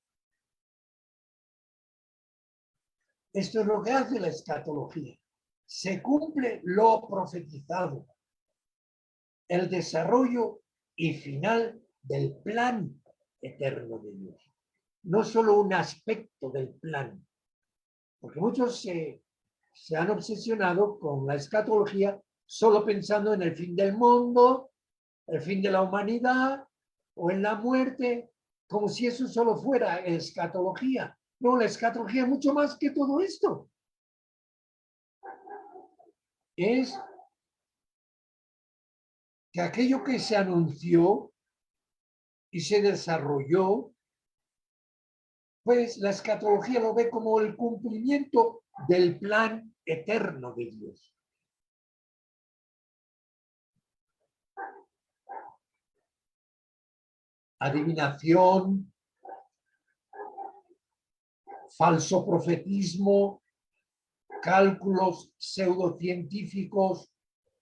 Esto es lo que hace la escatología. Se cumple lo profetizado, el desarrollo y final del plan eterno de Dios. No solo un aspecto del plan, porque muchos se han obsesionado con la escatología solo pensando en el fin del mundo, el fin de la humanidad o en la muerte, como si eso solo fuera escatología. No, la escatología es mucho más que todo esto. Es que aquello que se anunció y se desarrolló, pues la escatología lo ve como el cumplimiento del plan eterno de Dios. Adivinación, falso profetismo, cálculos pseudocientíficos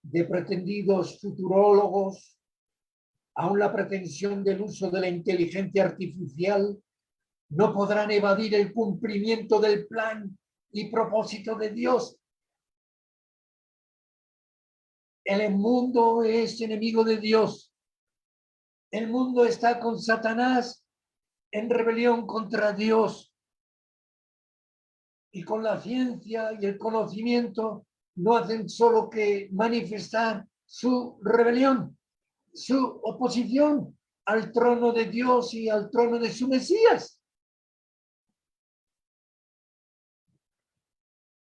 de pretendidos futurólogos, aún la pretensión del uso de la inteligencia artificial, no podrán evadir el cumplimiento del plan y propósito de Dios. El mundo es enemigo de Dios. El mundo está con Satanás en rebelión contra Dios. Y con la ciencia y el conocimiento no hacen solo que manifestar su rebelión, su oposición al trono de Dios y al trono de su Mesías.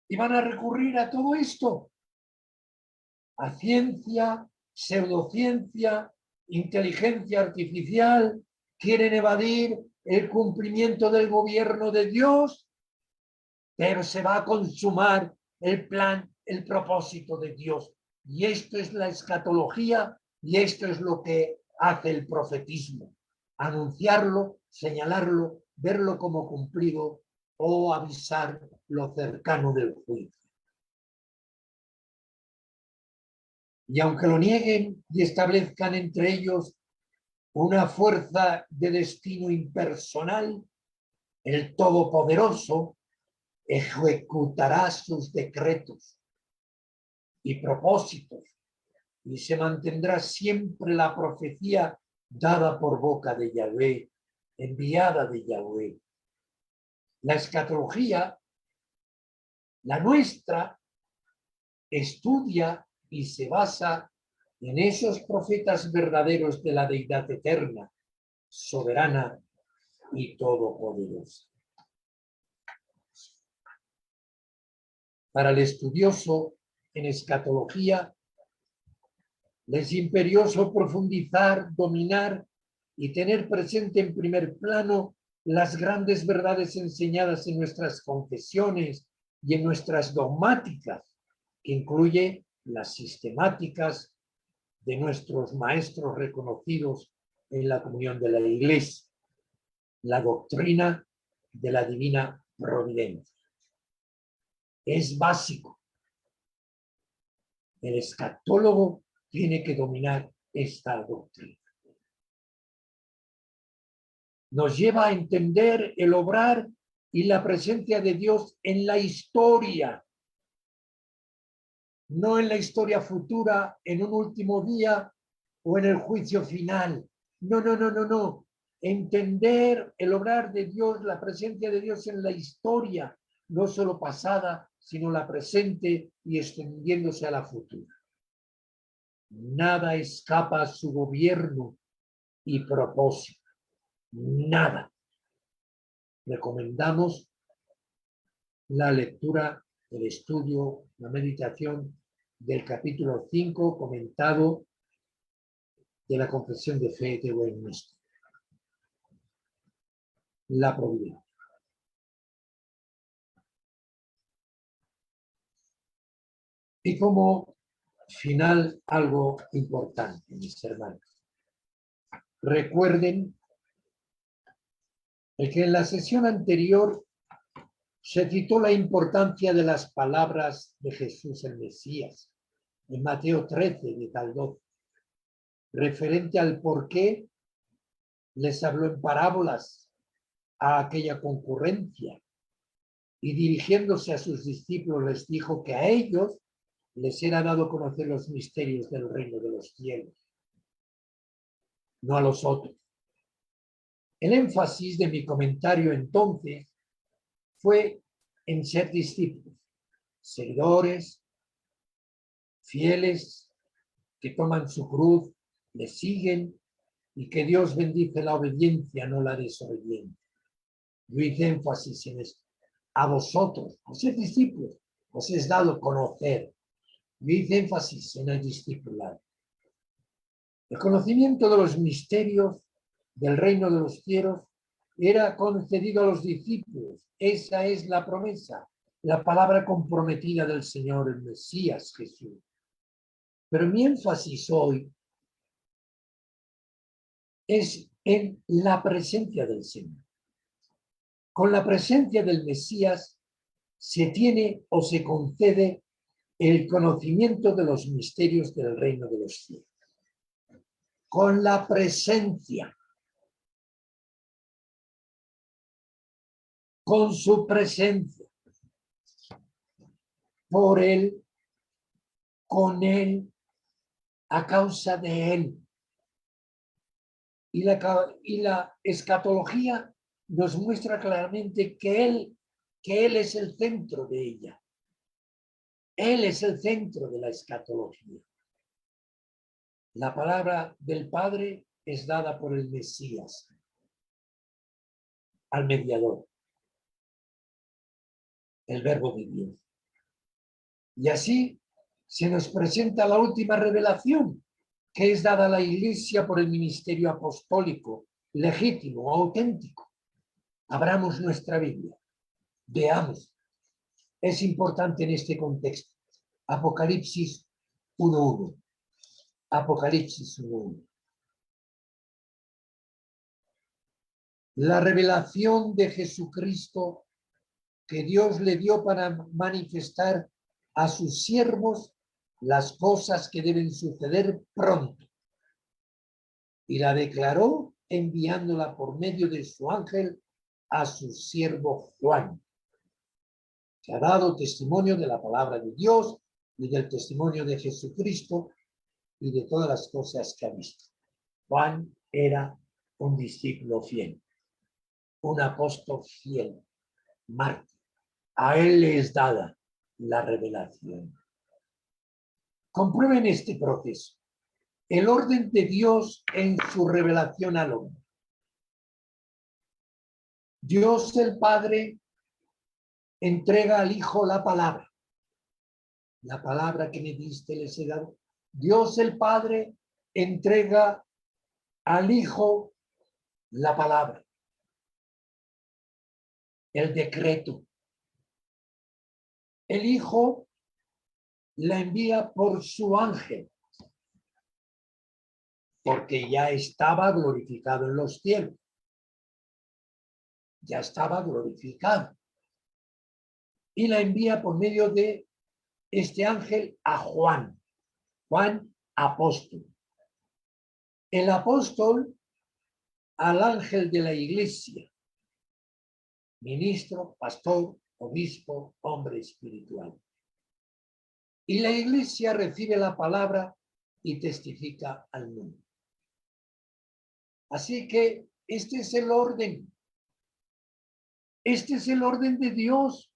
Y van a recurrir a todo esto, a ciencia, pseudociencia, inteligencia artificial, quieren evadir el cumplimiento del gobierno de Dios, pero se va a consumar el plan, el propósito de Dios. Y esto es la escatología y esto es lo que hace el profetismo. Anunciarlo, señalarlo, verlo como cumplido o avisar lo cercano del juicio. Y aunque lo nieguen y establezcan entre ellos una fuerza de destino impersonal, el Todopoderoso ejecutará sus decretos y propósitos y se mantendrá siempre la profecía dada por boca de Yahvé, enviada de Yahvé. La escatología, la nuestra, estudia y se basa en esos profetas verdaderos de la deidad eterna, soberana y todopoderosa. Para el estudioso en escatología, es imperioso profundizar, dominar y tener presente en primer plano las grandes verdades enseñadas en nuestras confesiones y en nuestras dogmáticas, que incluye las sistemáticas de nuestros maestros reconocidos en la comunión de la Iglesia, la doctrina de la divina providencia. Es básico. El escatólogo tiene que dominar esta doctrina. nos lleva a entender el obrar y la presencia de Dios en la historia, no en la historia futura, en un último día o en el juicio final. No, no, no, no, no. Entender el obrar de Dios, la presencia de Dios en la historia, no solo pasada, sino la presente y extendiéndose a la futura. Nada escapa a su gobierno y propósito. Nada. Recomendamos la lectura, el estudio, la meditación del capítulo 5 comentado de la Confesión de Fe de Westminster. La providencia. Y como final, algo importante, mis hermanos. Recuerden que en la sesión anterior se citó la importancia de las palabras de Jesús el Mesías, en Mateo 13, de tal 12, referente al por qué les habló en parábolas a aquella concurrencia y dirigiéndose a sus discípulos les dijo que a ellos les era dado conocer los misterios del reino de los cielos, no a los otros. El énfasis de mi comentario entonces fue en ser discípulos, seguidores, fieles, que toman su cruz, le siguen y que Dios bendice la obediencia, no la desobediencia. Yo hice énfasis en esto. A vosotros, a ser discípulos, os es dado conocer. Yo hice énfasis en el discipulado. El conocimiento de los misterios del reino de los cielos era concedido a los discípulos. Esa es la promesa, la palabra comprometida del Señor, el Mesías Jesús. Pero mi énfasis hoy es en la presencia del Señor. Con la presencia del Mesías se tiene o se concede el conocimiento de los misterios del reino de los cielos. Con la presencia, con su presencia, por él, con él, a causa de él. Y la escatología nos muestra claramente que él es el centro de ella. Él es el centro de la escatología. La palabra del Padre es dada por el Mesías al mediador, el Verbo de Dios. Y así se nos presenta la última revelación que es dada a la Iglesia por el ministerio apostólico, legítimo, auténtico. Abramos nuestra Biblia, veamos. Es importante en este contexto. Apocalipsis 1:1. Apocalipsis 1:1. La revelación de Jesucristo que Dios le dio para manifestar a sus siervos las cosas que deben suceder pronto. Y la declaró enviándola por medio de su ángel a su siervo Juan, que ha dado testimonio de la palabra de Dios y del testimonio de Jesucristo y de todas las cosas que ha visto. Juan era un discípulo fiel, un apóstol fiel, mártir. A él le es dada la revelación. Comprueben este proceso. El orden de Dios en su revelación al hombre. Dios el Padre entrega al Hijo la palabra. La palabra que me diste les he dado. Dios el Padre entrega al Hijo la palabra. El decreto. El Hijo la envía por su ángel, porque ya estaba glorificado en los cielos. Ya estaba glorificado. Y la envía por medio de este ángel a Juan. Juan, apóstol. El apóstol al ángel de la iglesia, ministro, pastor, obispo, hombre espiritual. Y la iglesia recibe la palabra y testifica al mundo. Así que este es el orden. Este es el orden de Dios.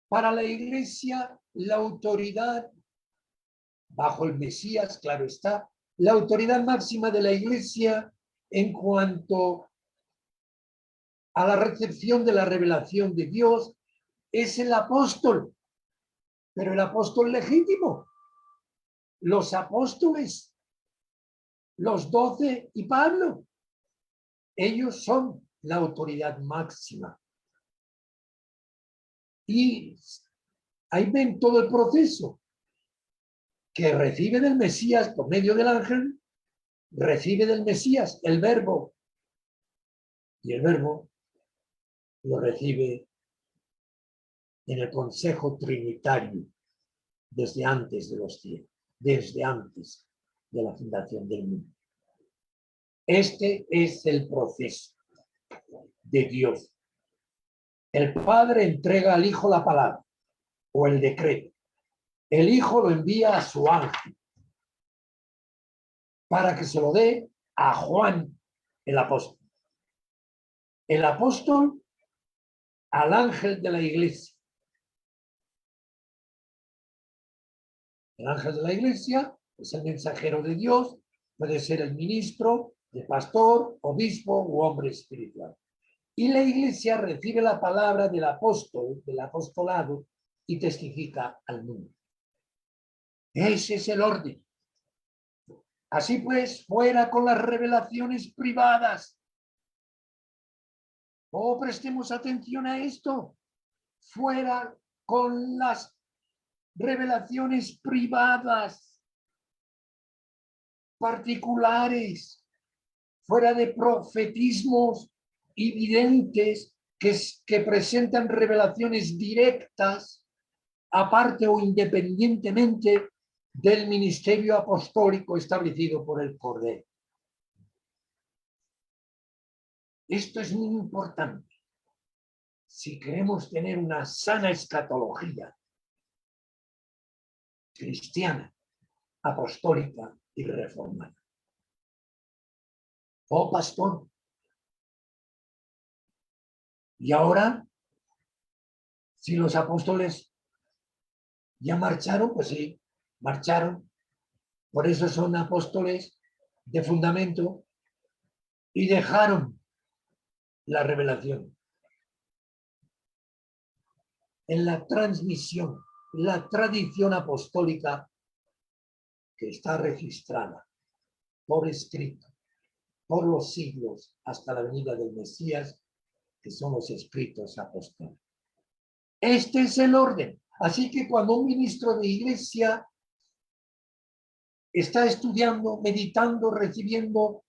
Para la iglesia, la autoridad, bajo el Mesías, claro está, la autoridad máxima de la iglesia en cuanto a la recepción de la revelación de Dios es el apóstol, pero el apóstol legítimo. Los apóstoles, los 12 y Pablo, ellos son la autoridad máxima. Y ahí ven todo el proceso que recibe del Mesías por medio del ángel, recibe del Mesías el verbo, y el verbo lo recibe en el consejo trinitario desde antes de los cielos, desde antes de la fundación del mundo. Este es el proceso de Dios. El Padre entrega al Hijo la palabra o el decreto. El Hijo lo envía a su ángel para que se lo dé a Juan, el apóstol. El apóstol al ángel de la iglesia. El ángel de la iglesia es el mensajero de Dios, puede ser el ministro, el pastor, obispo u hombre espiritual. Y la iglesia recibe la palabra del apóstol, del apostolado, y testifica al mundo. Ese es el orden. Así pues, fuera con las revelaciones privadas. Oh, prestemos atención a esto. Fuera con las revelaciones privadas, particulares, fuera de profetismos evidentes que presentan revelaciones directas, aparte o independientemente del ministerio apostólico establecido por el Cordero. Esto es muy importante. Si queremos tener una sana escatología cristiana, apostólica y reformada. Oh, pastor. Y ahora, si los apóstoles ya marcharon, pues sí, marcharon. Por eso son apóstoles de fundamento y dejaron la revelación. En la transmisión, la tradición apostólica que está registrada por escrito, por los siglos hasta la venida del Mesías, que son los escritos apóstoles. Este es el orden. Así que cuando un ministro de iglesia está estudiando, meditando, recibiendo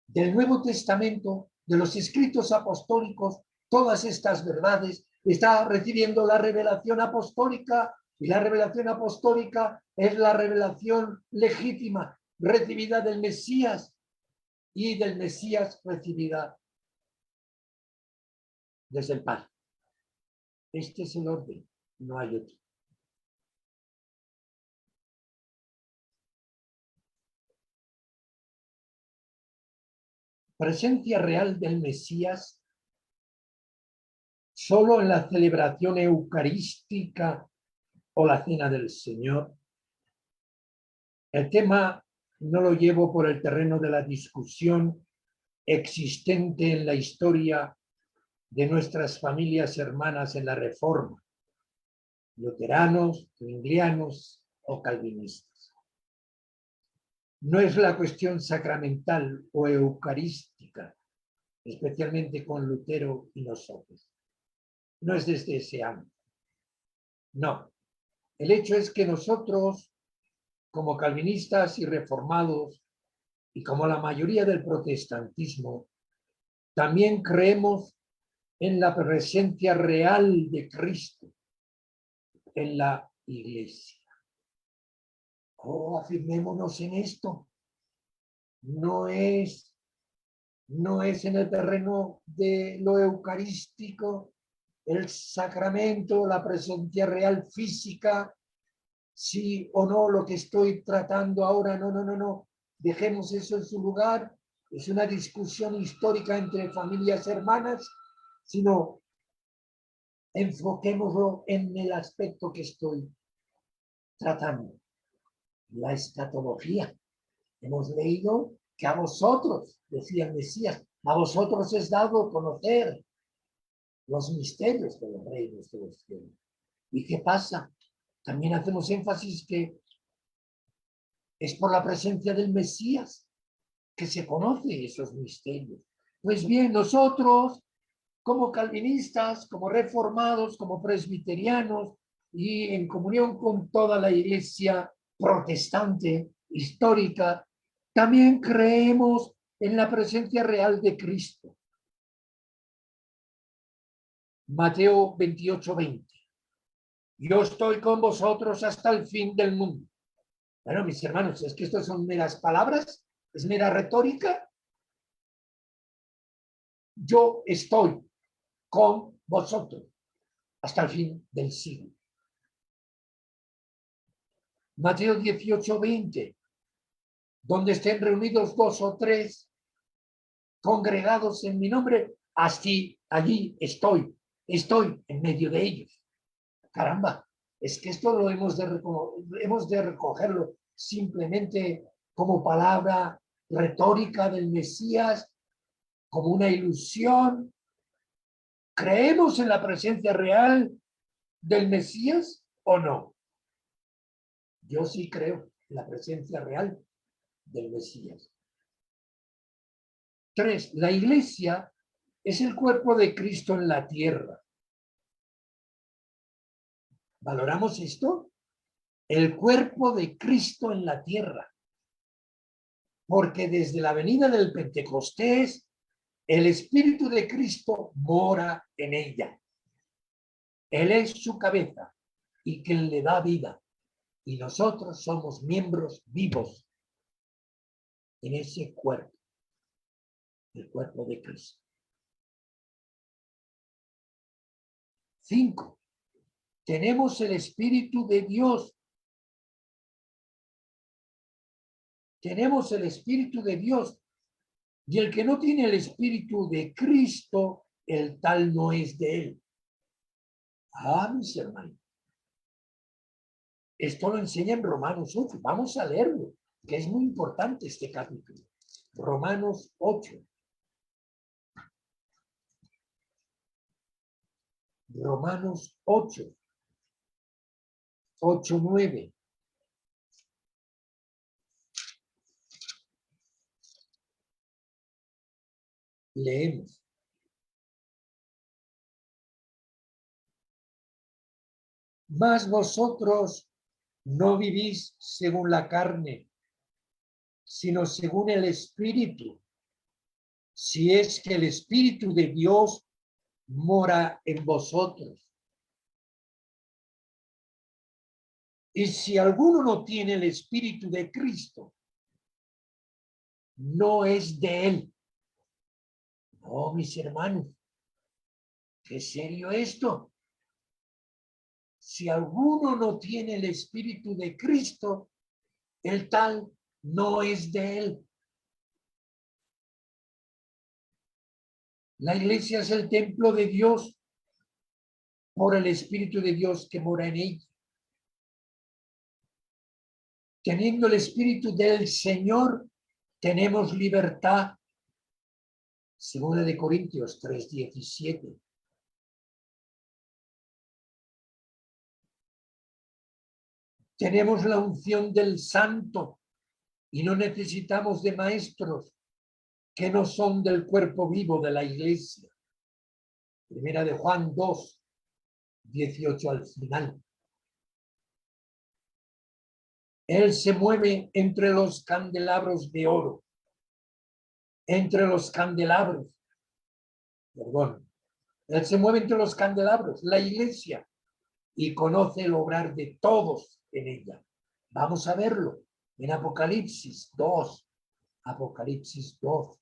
del Nuevo Testamento, de los escritos apostólicos, todas estas verdades, está recibiendo la revelación apostólica, y la revelación apostólica es la revelación legítima, recibida del Mesías, y del Mesías recibida desde el Padre. Este es el orden, no hay otro. Presencia real del Mesías solo en la celebración eucarística o la cena del Señor. El tema no lo llevo por el terreno de la discusión existente en la historia de nuestras familias hermanas en la Reforma, luteranos, zwinglianos o calvinistas. No es la cuestión sacramental o eucarística, especialmente con Lutero y nosotros. No es desde ese ámbito. No. El hecho es que nosotros, como calvinistas y reformados, y como la mayoría del protestantismo, también creemos en la presencia real de Cristo en la iglesia. Oh, afirmémonos en esto. no es en el terreno de lo eucarístico, el sacramento, la presencia real física, sí o no lo que estoy tratando ahora. No. Dejemos eso en su lugar. Es una discusión histórica entre familias hermanas, sino enfoquémoslo en el aspecto que estoy tratando. La escatología. Hemos leído que a vosotros, decía el Mesías, a vosotros es dado conocer los misterios de los reinos de los cielos. ¿Y qué pasa? También hacemos énfasis que es por la presencia del Mesías que se conocen esos misterios. Pues bien, nosotros, como calvinistas, como reformados, como presbiterianos y en comunión con toda la iglesia protestante histórica, también creemos en la presencia real de Cristo. Mateo 28:20. Yo estoy con vosotros hasta el fin del mundo. Bueno, mis hermanos, es que esto son meras palabras, es mera retórica. Yo estoy con vosotros hasta el fin del siglo. Mateo 18:20. Donde estén reunidos 2 o 3 congregados en mi nombre, así allí estoy en medio de ellos. Caramba, es que esto lo hemos de recogerlo simplemente como palabra retórica del Mesías, como una ilusión. ¿Creemos en la presencia real del Mesías o no? Yo sí creo en la presencia real del Mesías. 3. La iglesia es el cuerpo de Cristo en la tierra. ¿Valoramos esto? El cuerpo de Cristo en la tierra. Porque desde la venida del Pentecostés, el Espíritu de Cristo mora en ella. Él es su cabeza y quien le da vida. Y nosotros somos miembros vivos en ese cuerpo, el cuerpo de Cristo. 5. Tenemos el Espíritu de Dios. Tenemos el Espíritu de Dios. Y el que no tiene el Espíritu de Cristo, el tal no es de él. Ah, mis hermanos. Esto lo enseña en Romanos 8. Vamos a leerlo, que es muy importante este capítulo. Romanos 8. Romanos 8. 8:9. Leemos. Mas vosotros no vivís según la carne, sino según el Espíritu, si es que el Espíritu de Dios mora en vosotros. Y si alguno no tiene el Espíritu de Cristo, no es de él. No, mis hermanos, qué serio esto. Si alguno no tiene el Espíritu de Cristo, el tal no es de él. La iglesia es el templo de Dios por el Espíritu de Dios que mora en ella. Teniendo el Espíritu del Señor, tenemos libertad. 2 de Corintios 3:17. Tenemos la unción del Santo y no necesitamos de maestros que no son del cuerpo vivo de la iglesia. 1 de Juan 2:18 al final. Él se mueve entre los candelabros de oro. Entre los candelabros. Perdón. Él se mueve entre los candelabros, la iglesia, y conoce el obrar de todos en ella. Vamos a verlo en Apocalipsis 2, Apocalipsis 12.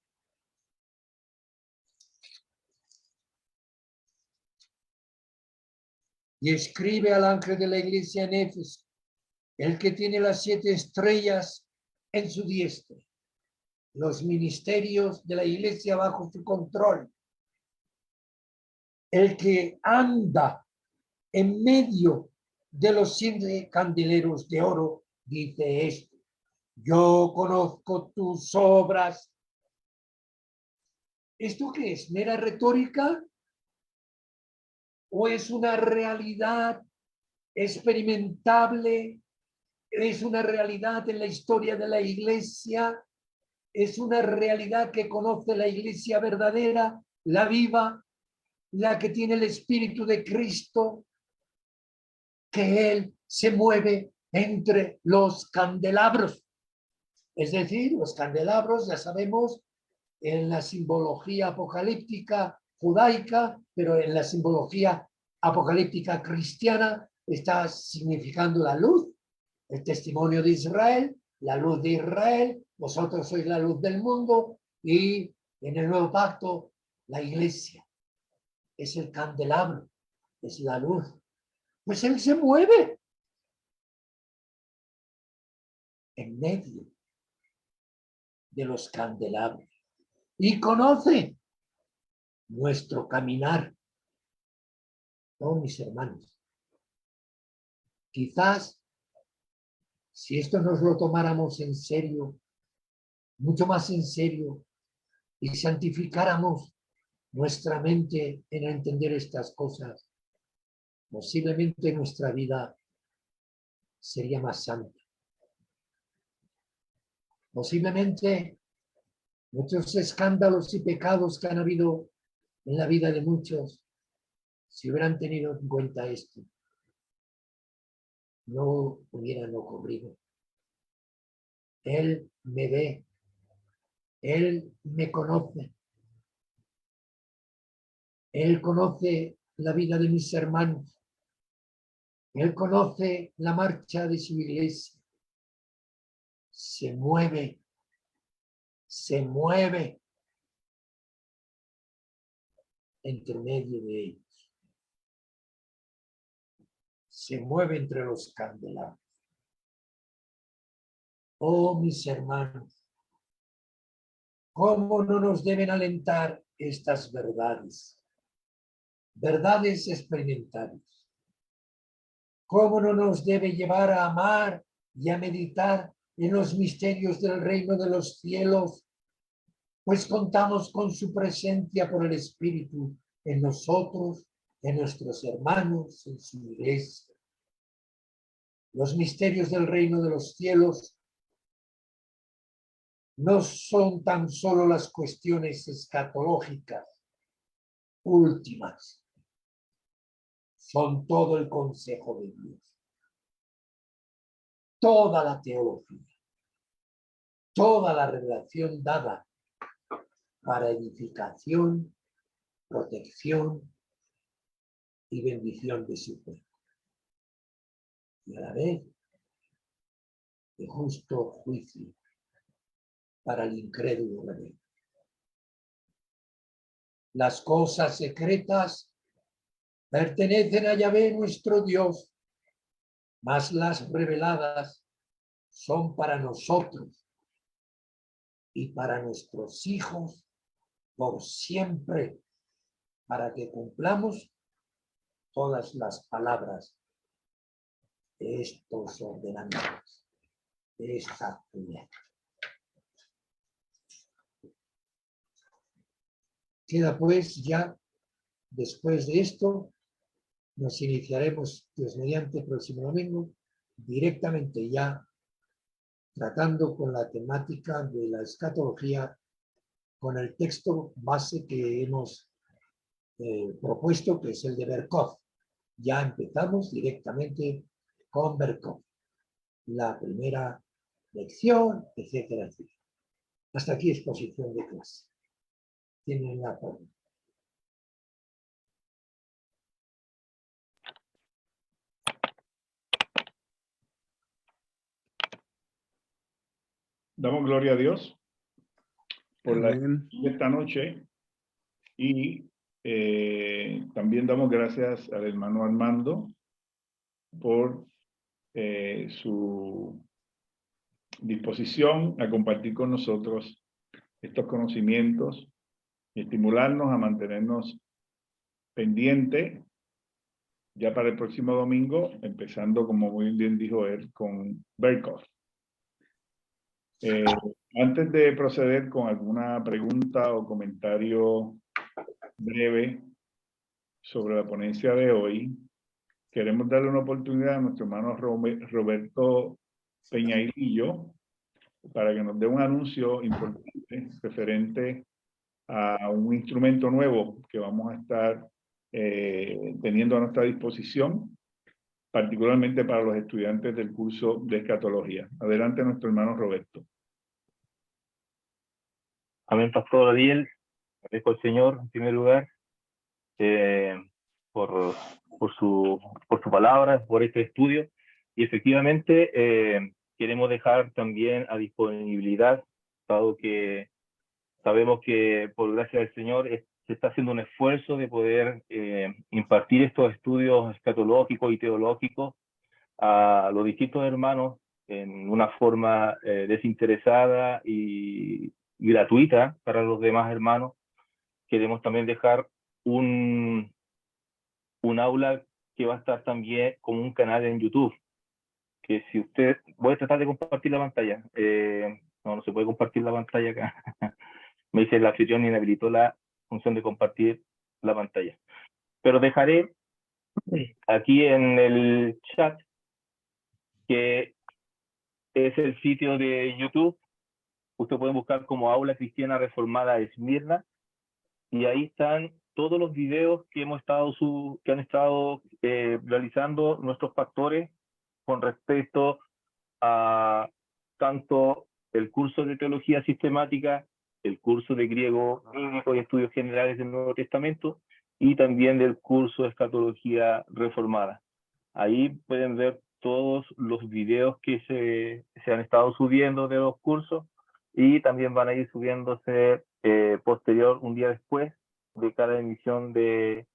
Y escribe al ángel de la iglesia en Éfeso, el que tiene las 7 estrellas en su diestra, los ministerios de la iglesia bajo su control, el que anda en medio de los 7 candeleros de oro, dice esto: yo conozco tus obras. ¿Esto qué es? ¿Mera retórica? ¿O es una realidad experimentable? ¿Es una realidad en la historia de la iglesia? ¿Es una realidad que conoce la iglesia verdadera, la viva, la que tiene el Espíritu de Cristo, que Él se mueve entre los candelabros? Es decir, los candelabros, ya sabemos, en la simbología apocalíptica judaica, pero en la simbología apocalíptica cristiana está significando la luz, el testimonio de Israel, la luz de Israel, vosotros sois la luz del mundo, y en el nuevo pacto la iglesia es el candelabro, es la luz. Pues Él se mueve en medio de los candelabros y conoce nuestro caminar. Oh, mis hermanos, quizás si esto nos lo tomáramos en serio, mucho más en serio, y santificáramos nuestra mente en entender estas cosas, posiblemente nuestra vida sería más santa. Posiblemente muchos escándalos y pecados que han habido en la vida de muchos, si hubieran tenido en cuenta esto, no hubieran ocurrido. Él me ve, Él me conoce, Él conoce la vida de mis hermanos, Él conoce la marcha de su iglesia, se mueve entre medio de ellos, se mueve entre los candelabros. Oh, mis hermanos, ¿cómo no nos deben alentar estas verdades? Verdades experimentales. ¿Cómo no nos debe llevar a amar y a meditar en los misterios del reino de los cielos? Pues contamos con su presencia por el Espíritu en nosotros, en nuestros hermanos, en su iglesia. Los misterios del reino de los cielos no son tan solo las cuestiones escatológicas últimas, son todo el consejo de Dios, toda la teología, toda la revelación dada para edificación, protección y bendición de su pueblo. Y a la vez de justo juicio para el incrédulo rebelde. Las cosas secretas pertenecen a Yahvé nuestro Dios, mas las reveladas son para nosotros y para nuestros hijos por siempre, para que cumplamos todas las palabras de estos ordenamientos, de esta ley. Queda pues ya, después de esto, nos iniciaremos, Dios mediante, el próximo domingo, directamente ya tratando con la temática de la escatología, con el texto base que hemos propuesto, que es el de Berkov. Ya empezamos directamente con Berkov, la primera lección, etcétera, etcétera. Hasta aquí exposición de clase. Tienen la palabra. Damos gloria a Dios por la Amén. de esta noche y también damos gracias al hermano Armando por su disposición a compartir con nosotros estos conocimientos y estimularnos a mantenernos pendientes ya para el próximo domingo, empezando, como muy bien dijo él, con Berkhoff. Antes de proceder con alguna pregunta o comentario breve sobre la ponencia de hoy, queremos darle una oportunidad a nuestro hermano Roberto Peñailillo para que nos dé un anuncio importante referente a un instrumento nuevo que vamos a estar teniendo a nuestra disposición, particularmente para los estudiantes del curso de escatología. Adelante, nuestro hermano Roberto. Amén, Pastor Ariel. Agradezco al Señor, en primer lugar, por su palabra, por este estudio. Y efectivamente, queremos dejar también a disponibilidad, dado que sabemos que por gracia del Señor se está haciendo un esfuerzo de poder impartir estos estudios escatológicos y teológicos a los distintos hermanos en una forma desinteresada y gratuita para los demás hermanos. Queremos también dejar un aula que va a estar también como un canal en YouTube, que si usted... Voy a tratar de compartir la pantalla. No se puede compartir la pantalla acá. Me dice el anfitrión inhabilitó la función de compartir la pantalla. Pero dejaré aquí en el chat, que es el sitio de YouTube. Usted puede buscar como Aula Cristiana Reformada Esmirna, y ahí están todos los videos que han estado realizando nuestros pastores con respecto a tanto el curso de teología sistemática, el curso de griego bíblico y estudios generales del Nuevo Testamento, y también del curso de escatología reformada. Ahí pueden ver todos los videos que se han estado subiendo de los cursos, y también van a ir subiéndose posterior, un día después de cada emisión de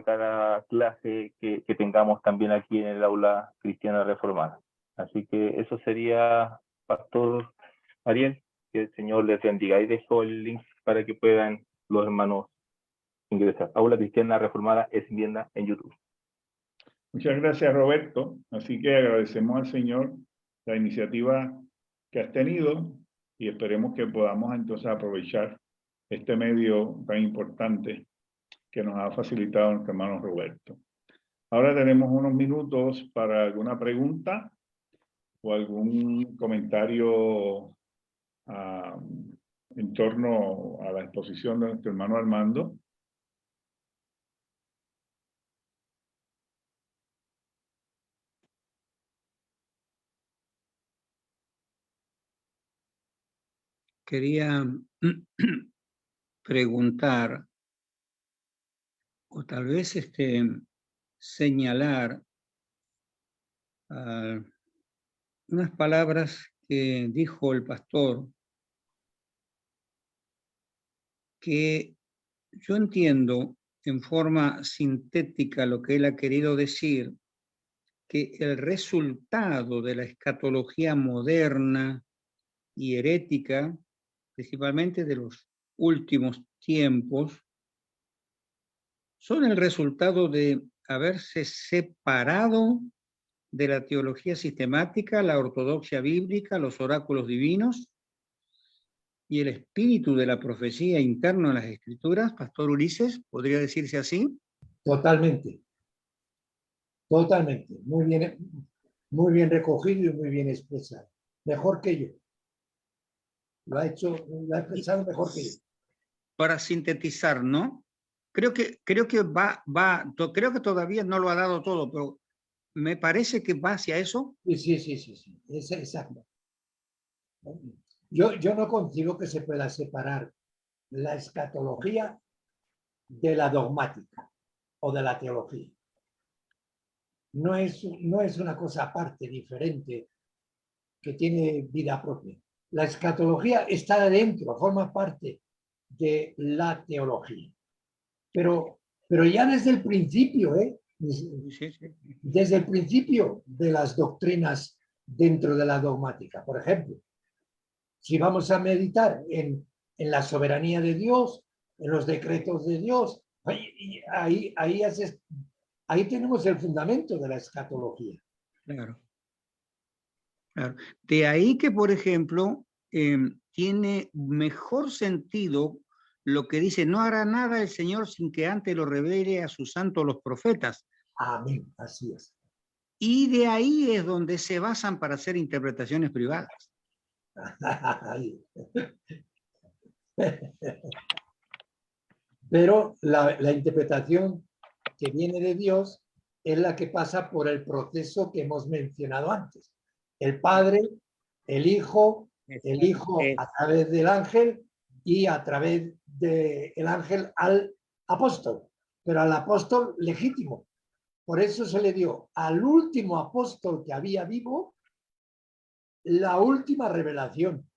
cada clase que tengamos también aquí en el Aula Cristiana Reformada. Así que eso sería, Pastor Ariel, que el Señor les bendiga. Ahí dejo el link para que puedan los hermanos ingresar. Aula Cristiana Reformada Esmirna en YouTube. Muchas gracias, Roberto. Así que agradecemos al Señor la iniciativa que has tenido y esperemos que podamos entonces aprovechar este medio tan importante que nos ha facilitado nuestro hermano Roberto. Ahora tenemos unos minutos para alguna pregunta o algún comentario en torno a la exposición de nuestro hermano Armando. Quería preguntar, o tal vez señalar unas palabras que dijo el pastor, que yo entiendo en forma sintética lo que él ha querido decir, que el resultado de la escatología moderna y herética, principalmente de los últimos tiempos, son el resultado de haberse separado de la teología sistemática, la ortodoxia bíblica, los oráculos divinos y el espíritu de la profecía interno en las Escrituras. Pastor Ulises, ¿podría decirse así? Totalmente. Totalmente. Muy bien recogido y muy bien expresado. Mejor que yo. Lo ha expresado mejor que yo. Para sintetizar, ¿no? Creo que creo que todavía no lo ha dado todo, pero me parece que va hacia eso. Sí. Es exacto. Yo no concibo que se pueda separar la escatología de la dogmática o de la teología. No es una cosa aparte, diferente, que tiene vida propia. la escatología está dentro, forma parte de la teología. Pero ya desde el principio, desde el principio de las doctrinas dentro de la dogmática. Por ejemplo, si vamos a meditar en la soberanía de Dios, en los decretos de Dios, ahí tenemos el fundamento de la escatología. Claro. Claro. De ahí que, por ejemplo, tiene mejor sentido lo que dice, no hará nada el Señor sin que antes lo revele a sus santos los profetas. Amén, así es. Y de ahí es donde se basan para hacer interpretaciones privadas. Pero la interpretación que viene de Dios es la que pasa por el proceso que hemos mencionado antes. El Padre, el Hijo a través del ángel y a través del ángel al apóstol, pero al apóstol legítimo. Por eso se le dio al último apóstol que había vivo la última revelación,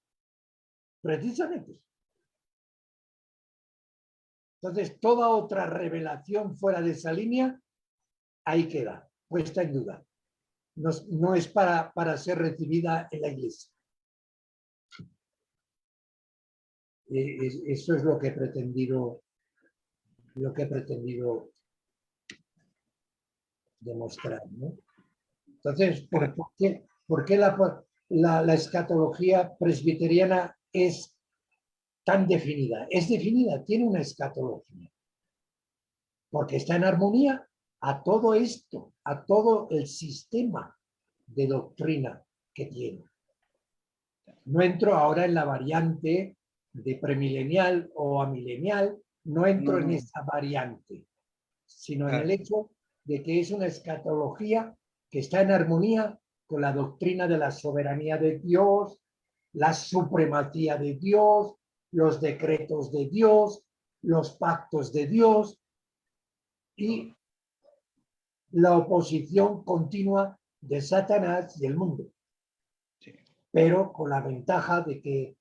precisamente. Entonces, toda otra revelación fuera de esa línea, ahí queda, puesta en duda. No es para ser recibida en la iglesia. Eso es lo que he pretendido demostrar, ¿no? Entonces, ¿por qué la escatología presbiteriana es tan definida? Es definida, tiene una escatología, porque está en armonía a todo esto, a todo el sistema de doctrina que tiene. No entro ahora en la variante de premilenial o amilenial, no entro en esa variante, sino en el hecho de que es una escatología que está en armonía con la doctrina de la soberanía de Dios, la supremacía de Dios, los decretos de Dios, los pactos de Dios y la oposición continua de Satanás y el mundo. Pero con la ventaja de que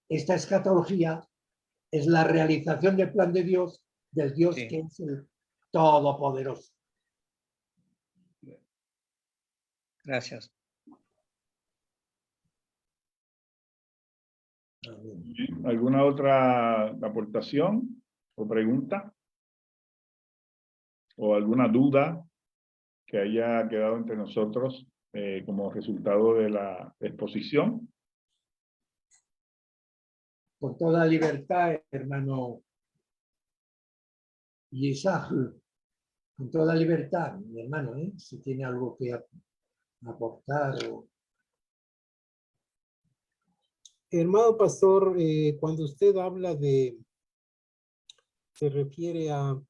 esta escatología es la realización del plan de Dios, del Dios que es el Todopoderoso. Gracias. ¿Alguna otra aportación o pregunta? ¿O alguna duda que haya quedado entre nosotros como resultado de la exposición? Con toda libertad, hermano Isaac, con toda libertad, mi hermano, si tiene algo que aportar. Hermano pastor, cuando usted habla se refiere a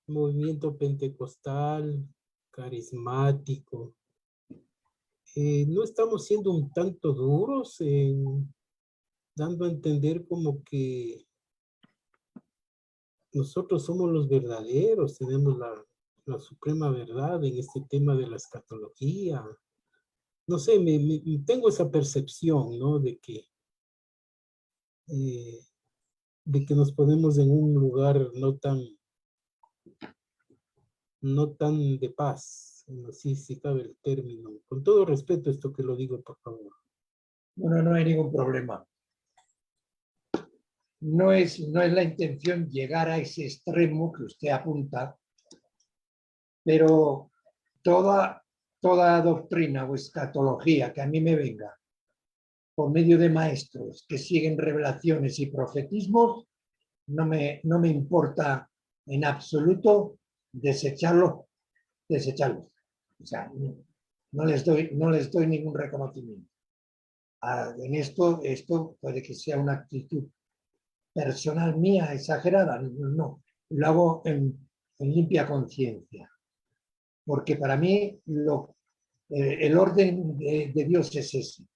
movimiento pentecostal, carismático, ¿no estamos siendo un tanto duros dando a entender como que nosotros somos los verdaderos, tenemos la suprema verdad en este tema de la escatología? No sé, tengo esa percepción, ¿no? De que nos ponemos en un lugar no tan de paz, si cabe el término. Con todo respeto esto que lo digo, por favor. Bueno, no hay ningún problema. No es la intención llegar a ese extremo que usted apunta, pero toda doctrina o escatología que a mí me venga por medio de maestros que siguen revelaciones y profetismos, no me importa en absoluto desecharlos. O sea, no les doy ningún reconocimiento. En esto puede que sea una actitud personal mía exagerada, no, lo hago en limpia conciencia, porque para mí el orden de Dios es ese: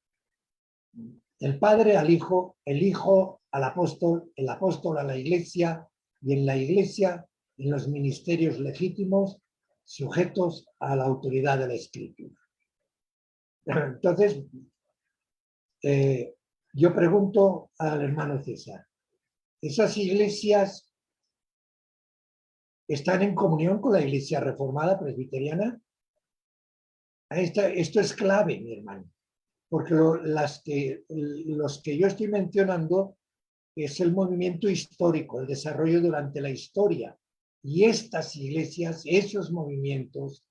el Padre al Hijo, el Hijo al apóstol, el apóstol a la Iglesia, y en la Iglesia, en los ministerios legítimos, sujetos a la autoridad de la Escritura. Entonces, yo pregunto al hermano César, ¿esas iglesias están en comunión con la iglesia reformada presbiteriana? Esto es clave, mi hermano, porque los que yo estoy mencionando es el movimiento histórico, el desarrollo durante la historia. Y estas iglesias, esos movimientos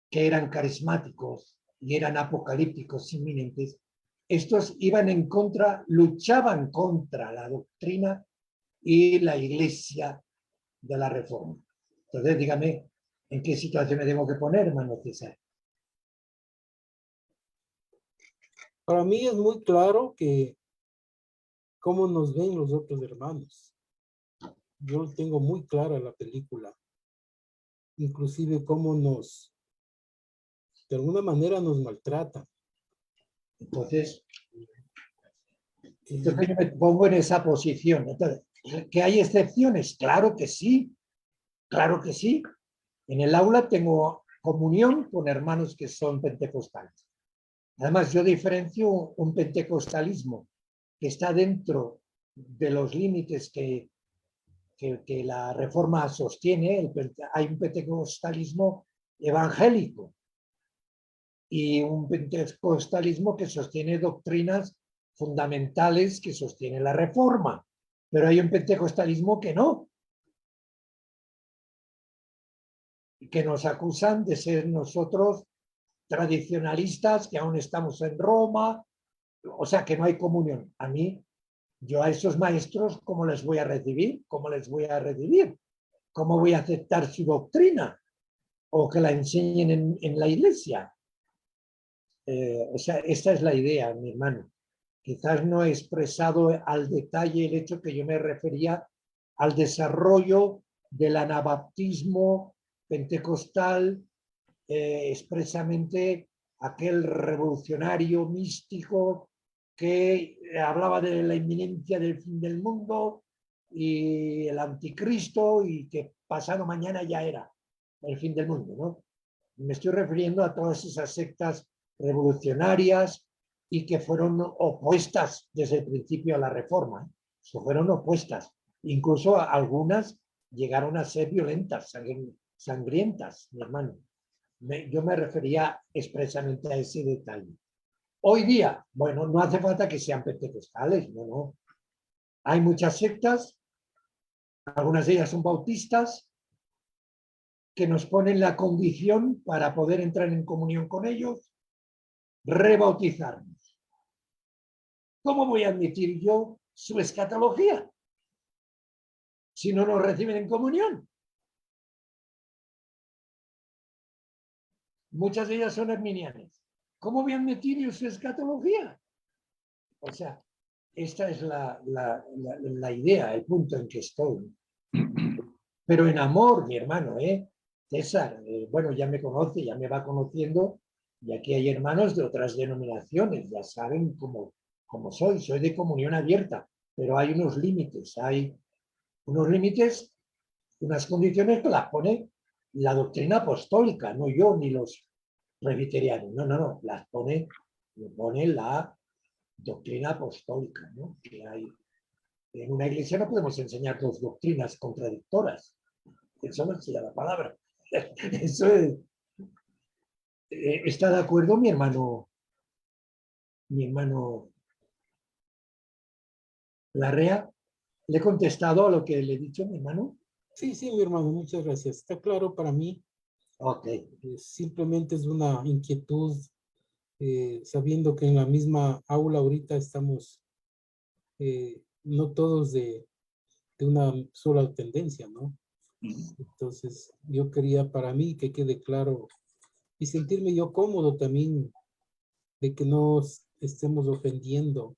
que eran carismáticos y eran apocalípticos inminentes, estos iban en contra, luchaban contra la doctrina y la iglesia de la Reforma. Entonces, dígame, ¿en qué situación me tengo que poner, hermano César? Para mí es muy claro que cómo nos ven los otros hermanos. Yo tengo muy clara la película. Inclusive cómo de alguna manera nos maltratan. Entonces yo me pongo en esa posición. Entonces, ¿que hay excepciones? Claro que sí, claro que sí. En el aula tengo comunión con hermanos que son pentecostales. Además, yo diferencio un pentecostalismo que está dentro de los límites que la Reforma sostiene. Hay un pentecostalismo evangélico y un pentecostalismo que sostiene doctrinas fundamentales que sostiene la Reforma. Pero hay un pentecostalismo que no, que nos acusan de ser nosotros tradicionalistas, que aún estamos en Roma, o sea, que no hay comunión. A mí, yo a esos maestros, ¿cómo les voy a recibir? ¿Cómo les voy a recibir? ¿Cómo voy a aceptar su doctrina? O que la enseñen en la iglesia. O sea, esta es la idea, mi hermano. Quizás no he expresado al detalle el hecho que yo me refería al desarrollo del anabaptismo pentecostal, expresamente aquel revolucionario místico que hablaba de la inminencia del fin del mundo y el anticristo y que pasado mañana ya era el fin del mundo, ¿no? Me estoy refiriendo a todas esas sectas revolucionarias y que fueron opuestas desde el principio a la Reforma. Fueron opuestas. Incluso algunas llegaron a ser violentas, sangrientas, mi hermano. Yo me refería expresamente a ese detalle. Hoy día, bueno, no hace falta que sean pentecostales, no. Hay muchas sectas, algunas de ellas son bautistas, que nos ponen la condición para poder entrar en comunión con ellos, rebautizarnos. ¿Cómo voy a admitir yo su escatología si no nos reciben en comunión? Muchas de ellas son arminianas. ¿Cómo voy a admitir yo su escatología? O sea, esta es la idea, el punto en que estoy. Pero en amor, mi hermano, César, bueno, ya me conoce, ya me va conociendo, y aquí hay hermanos de otras denominaciones, ya saben cómo soy de comunión abierta, pero hay unos límites, unas condiciones que las pone la doctrina apostólica, no yo ni los presbiterianos, no, las pone la doctrina apostólica, ¿no? Que hay. En una iglesia no podemos enseñar dos doctrinas contradictoras. Eso no sería la palabra. Eso es. ¿Está de acuerdo mi hermano Larrea? ¿Le he contestado a lo que le he dicho, mi hermano? Sí, mi hermano, muchas gracias. Está claro para mí. Ok. Simplemente es una inquietud, sabiendo que en la misma aula ahorita estamos, no todos de una sola tendencia, ¿no? Entonces, yo quería para mí que quede claro y sentirme yo cómodo también de que no estemos ofendiendo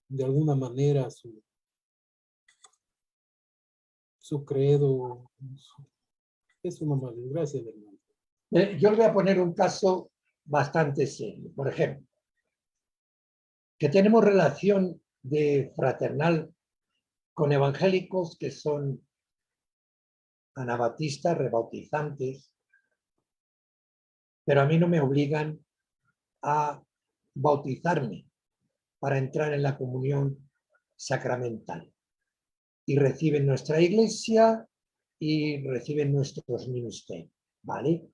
de alguna manera su credo. Es una mala desgracia, hermano. Yo le voy a poner un caso bastante serio. Por ejemplo, que tenemos relación de fraternal con evangélicos que son anabatistas, rebautizantes, pero a mí no me obligan a bautizarme para entrar en la comunión sacramental. Y reciben nuestra iglesia y reciben nuestros ministerios, ¿vale?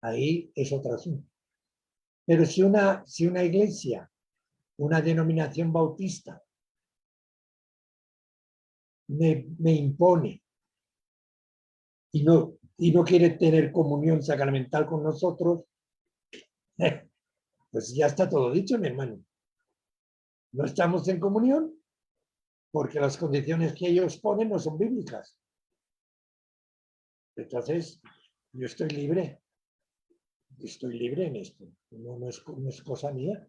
Ahí es otro asunto. Pero si una iglesia, una denominación bautista, me impone y no quiere tener comunión sacramental con nosotros, pues ya está todo dicho, mi hermano. No estamos en comunión porque las condiciones que ellos ponen no son bíblicas. Entonces, yo estoy libre. Estoy libre en esto. No es cosa mía.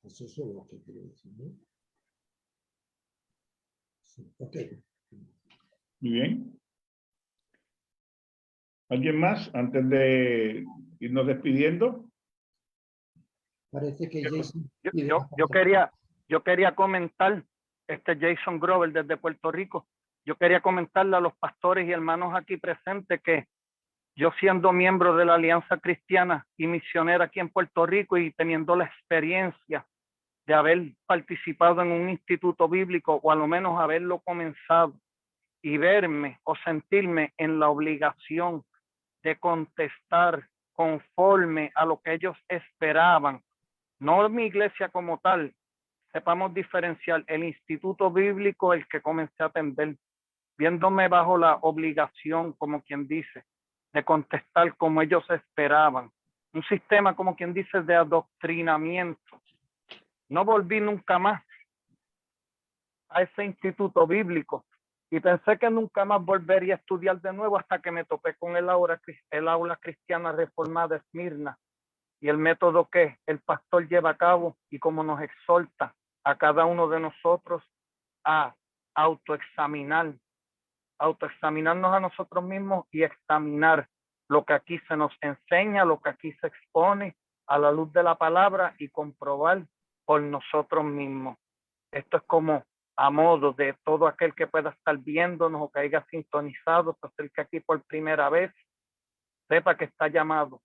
Eso es lo que quiero decir, ¿no? Sí, ok. Muy bien. ¿Alguien más antes de irnos despidiendo? Parece que Jason... Yo quería comentar, Jason Grover desde Puerto Rico, yo quería comentarle a los pastores y hermanos aquí presentes que yo, siendo miembro de la Alianza Cristiana y misionera aquí en Puerto Rico y teniendo la experiencia de haber participado en un instituto bíblico, o a lo menos haberlo comenzado, y verme o sentirme en la obligación de contestar conforme a lo que ellos esperaban, no mi iglesia como tal, sepamos diferenciar el instituto bíblico, el que comencé a atender, viéndome bajo la obligación, como quien dice, de contestar como ellos esperaban. Un sistema, como quien dice, de adoctrinamiento. No volví nunca más a ese instituto bíblico y pensé que nunca más volvería a estudiar de nuevo hasta que me topé con el aula cristiana reformada Esmirna y el método que el pastor lleva a cabo y cómo nos exhorta a cada uno de nosotros a autoexaminarnos a nosotros mismos y examinar lo que aquí se nos enseña, lo que aquí se expone a la luz de la palabra y comprobar por nosotros mismos. Esto es como a modo de todo aquel que pueda estar viéndonos o que haya sintonizado, se acerque aquí por primera vez, sepa que está llamado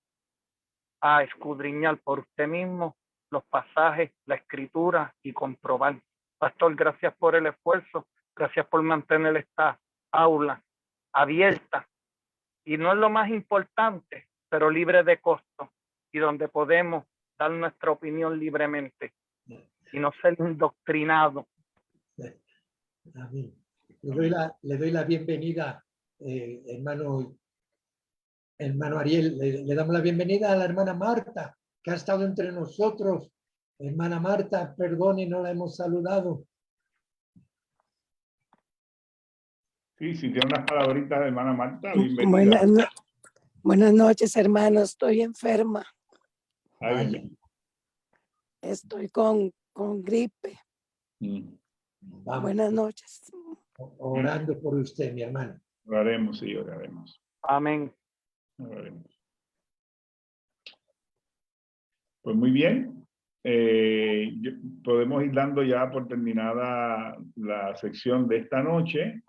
a escudriñar por usted mismo los pasajes, la escritura y comprobar. Pastor, gracias por el esfuerzo, gracias por mantener esta aula abierta y no es lo más importante, pero libre de costo y donde podemos dar nuestra opinión libremente y no ser indoctrinado. Amén. Le doy la bienvenida, hermano Ariel, le damos la bienvenida a la hermana Marta, que ha estado entre nosotros. Hermana Marta, perdone, no la hemos saludado. Sí, si tiene unas palabritas, hermana Marta, bienvenida. Buenas noches, hermanos. Estoy enferma. Ay, Estoy con gripe. Vamos. Buenas noches. Orando por usted, mi hermano. Oraremos, sí, oraremos. Amén. Oraremos. Pues muy bien. Podemos ir dando ya por terminada la sección de esta noche.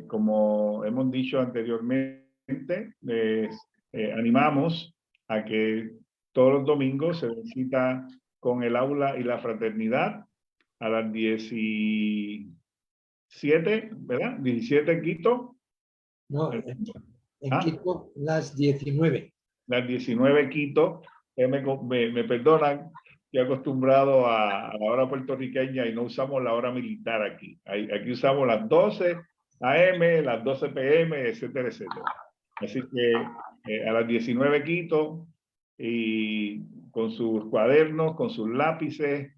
Como hemos dicho anteriormente, les animamos a que todos los domingos se visita con el aula y la fraternidad a las 17, ¿verdad? 17 en Quito. No, en Quito las 19. Las 19 Quito. Me perdonan, estoy acostumbrado a la hora puertorriqueña y no usamos la hora militar aquí. Aquí usamos las 12 AM, las 12 PM, etcétera, etcétera. Así que a las 19 Quito y con sus cuadernos, con sus lápices,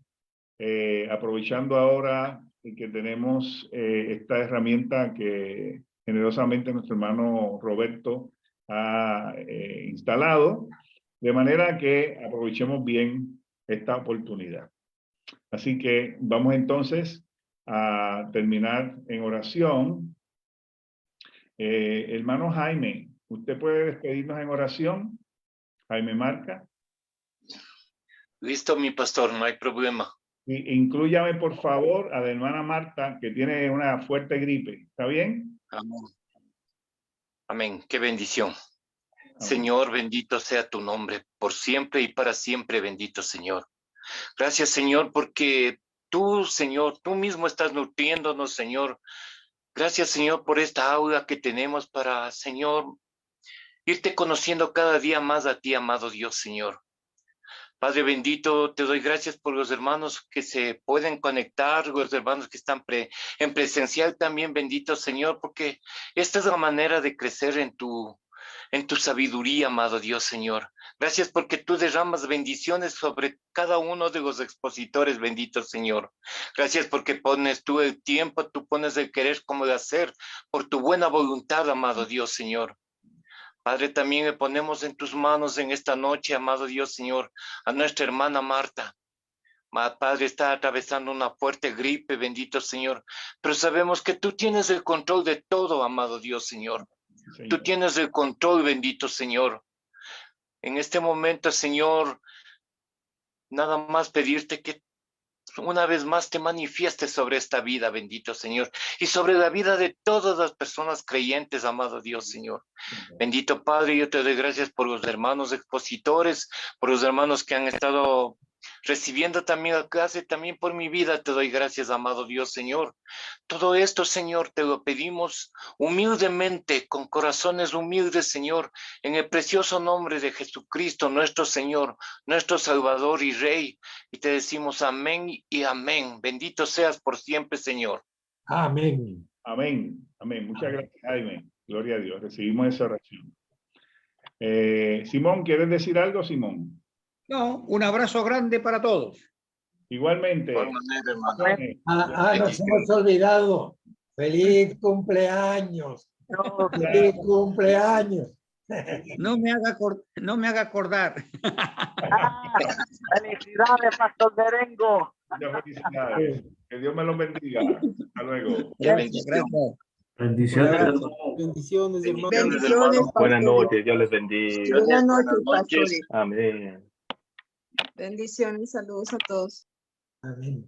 aprovechando ahora que tenemos esta herramienta que generosamente nuestro hermano Roberto ha instalado, de manera que aprovechemos bien esta oportunidad. Así que vamos entonces a terminar en oración. Hermano Jaime, ¿usted puede despedirnos en oración? Jaime Marca. Listo, mi pastor, no hay problema. Y inclúyame, por favor, a la hermana Marta, que tiene una fuerte gripe. ¿Está bien? Amén. Amén. Qué bendición. Señor, bendito sea tu nombre, por siempre y para siempre, bendito Señor. Gracias, Señor, porque tú, Señor, tú mismo estás nutriéndonos, Señor. Gracias, Señor, por esta aula que tenemos para, Señor, irte conociendo cada día más a ti, amado Dios, Señor. Padre bendito, te doy gracias por los hermanos que se pueden conectar, los hermanos que están en presencial también, bendito Señor, porque esta es la manera de crecer en tu sabiduría, amado Dios, Señor. Gracias porque tú derramas bendiciones sobre cada uno de los expositores, bendito Señor. Gracias porque pones tú el tiempo, tú pones el querer como el hacer, por tu buena voluntad, amado Dios, Señor. Padre, también le ponemos en tus manos en esta noche, amado Dios, Señor, a nuestra hermana Marta. Padre, está atravesando una fuerte gripe, bendito Señor, pero sabemos que tú tienes el control de todo, amado Dios, Señor. Señor. Tú tienes el control, bendito Señor. En este momento, Señor, nada más pedirte que una vez más te manifiestes sobre esta vida, bendito Señor, y sobre la vida de todas las personas creyentes, amado Dios, Señor. Bendito Padre, yo te doy gracias por los hermanos expositores, por los hermanos que han estado recibiendo también la clase, también por mi vida te doy gracias, amado Dios, Señor. Todo esto, Señor, te lo pedimos humildemente, con corazones humildes, Señor, en el precioso nombre de Jesucristo, nuestro Señor, nuestro Salvador y Rey. Y te decimos amén y amén. Bendito seas por siempre, Señor. Amén. Amén. Amén. Muchas gracias, Jaime. Gloria a Dios. Recibimos esa oración. Simón, ¿quieres decir algo, Simón? No, un abrazo grande para todos. Igualmente. Nos hemos olvidado. Feliz cumpleaños. Feliz cumpleaños. No me haga acordar. Felicidades, Pastor Berengo. Muchas felicidades. Que Dios me los bendiga. Hasta luego. Gracias. Bendiciones. Bendiciones, hermano. Bendiciones, Buenas pastores. noches, Dios les bendiga. Buenas noches, pastores. Amén. Bendiciones, saludos a todos. Amén.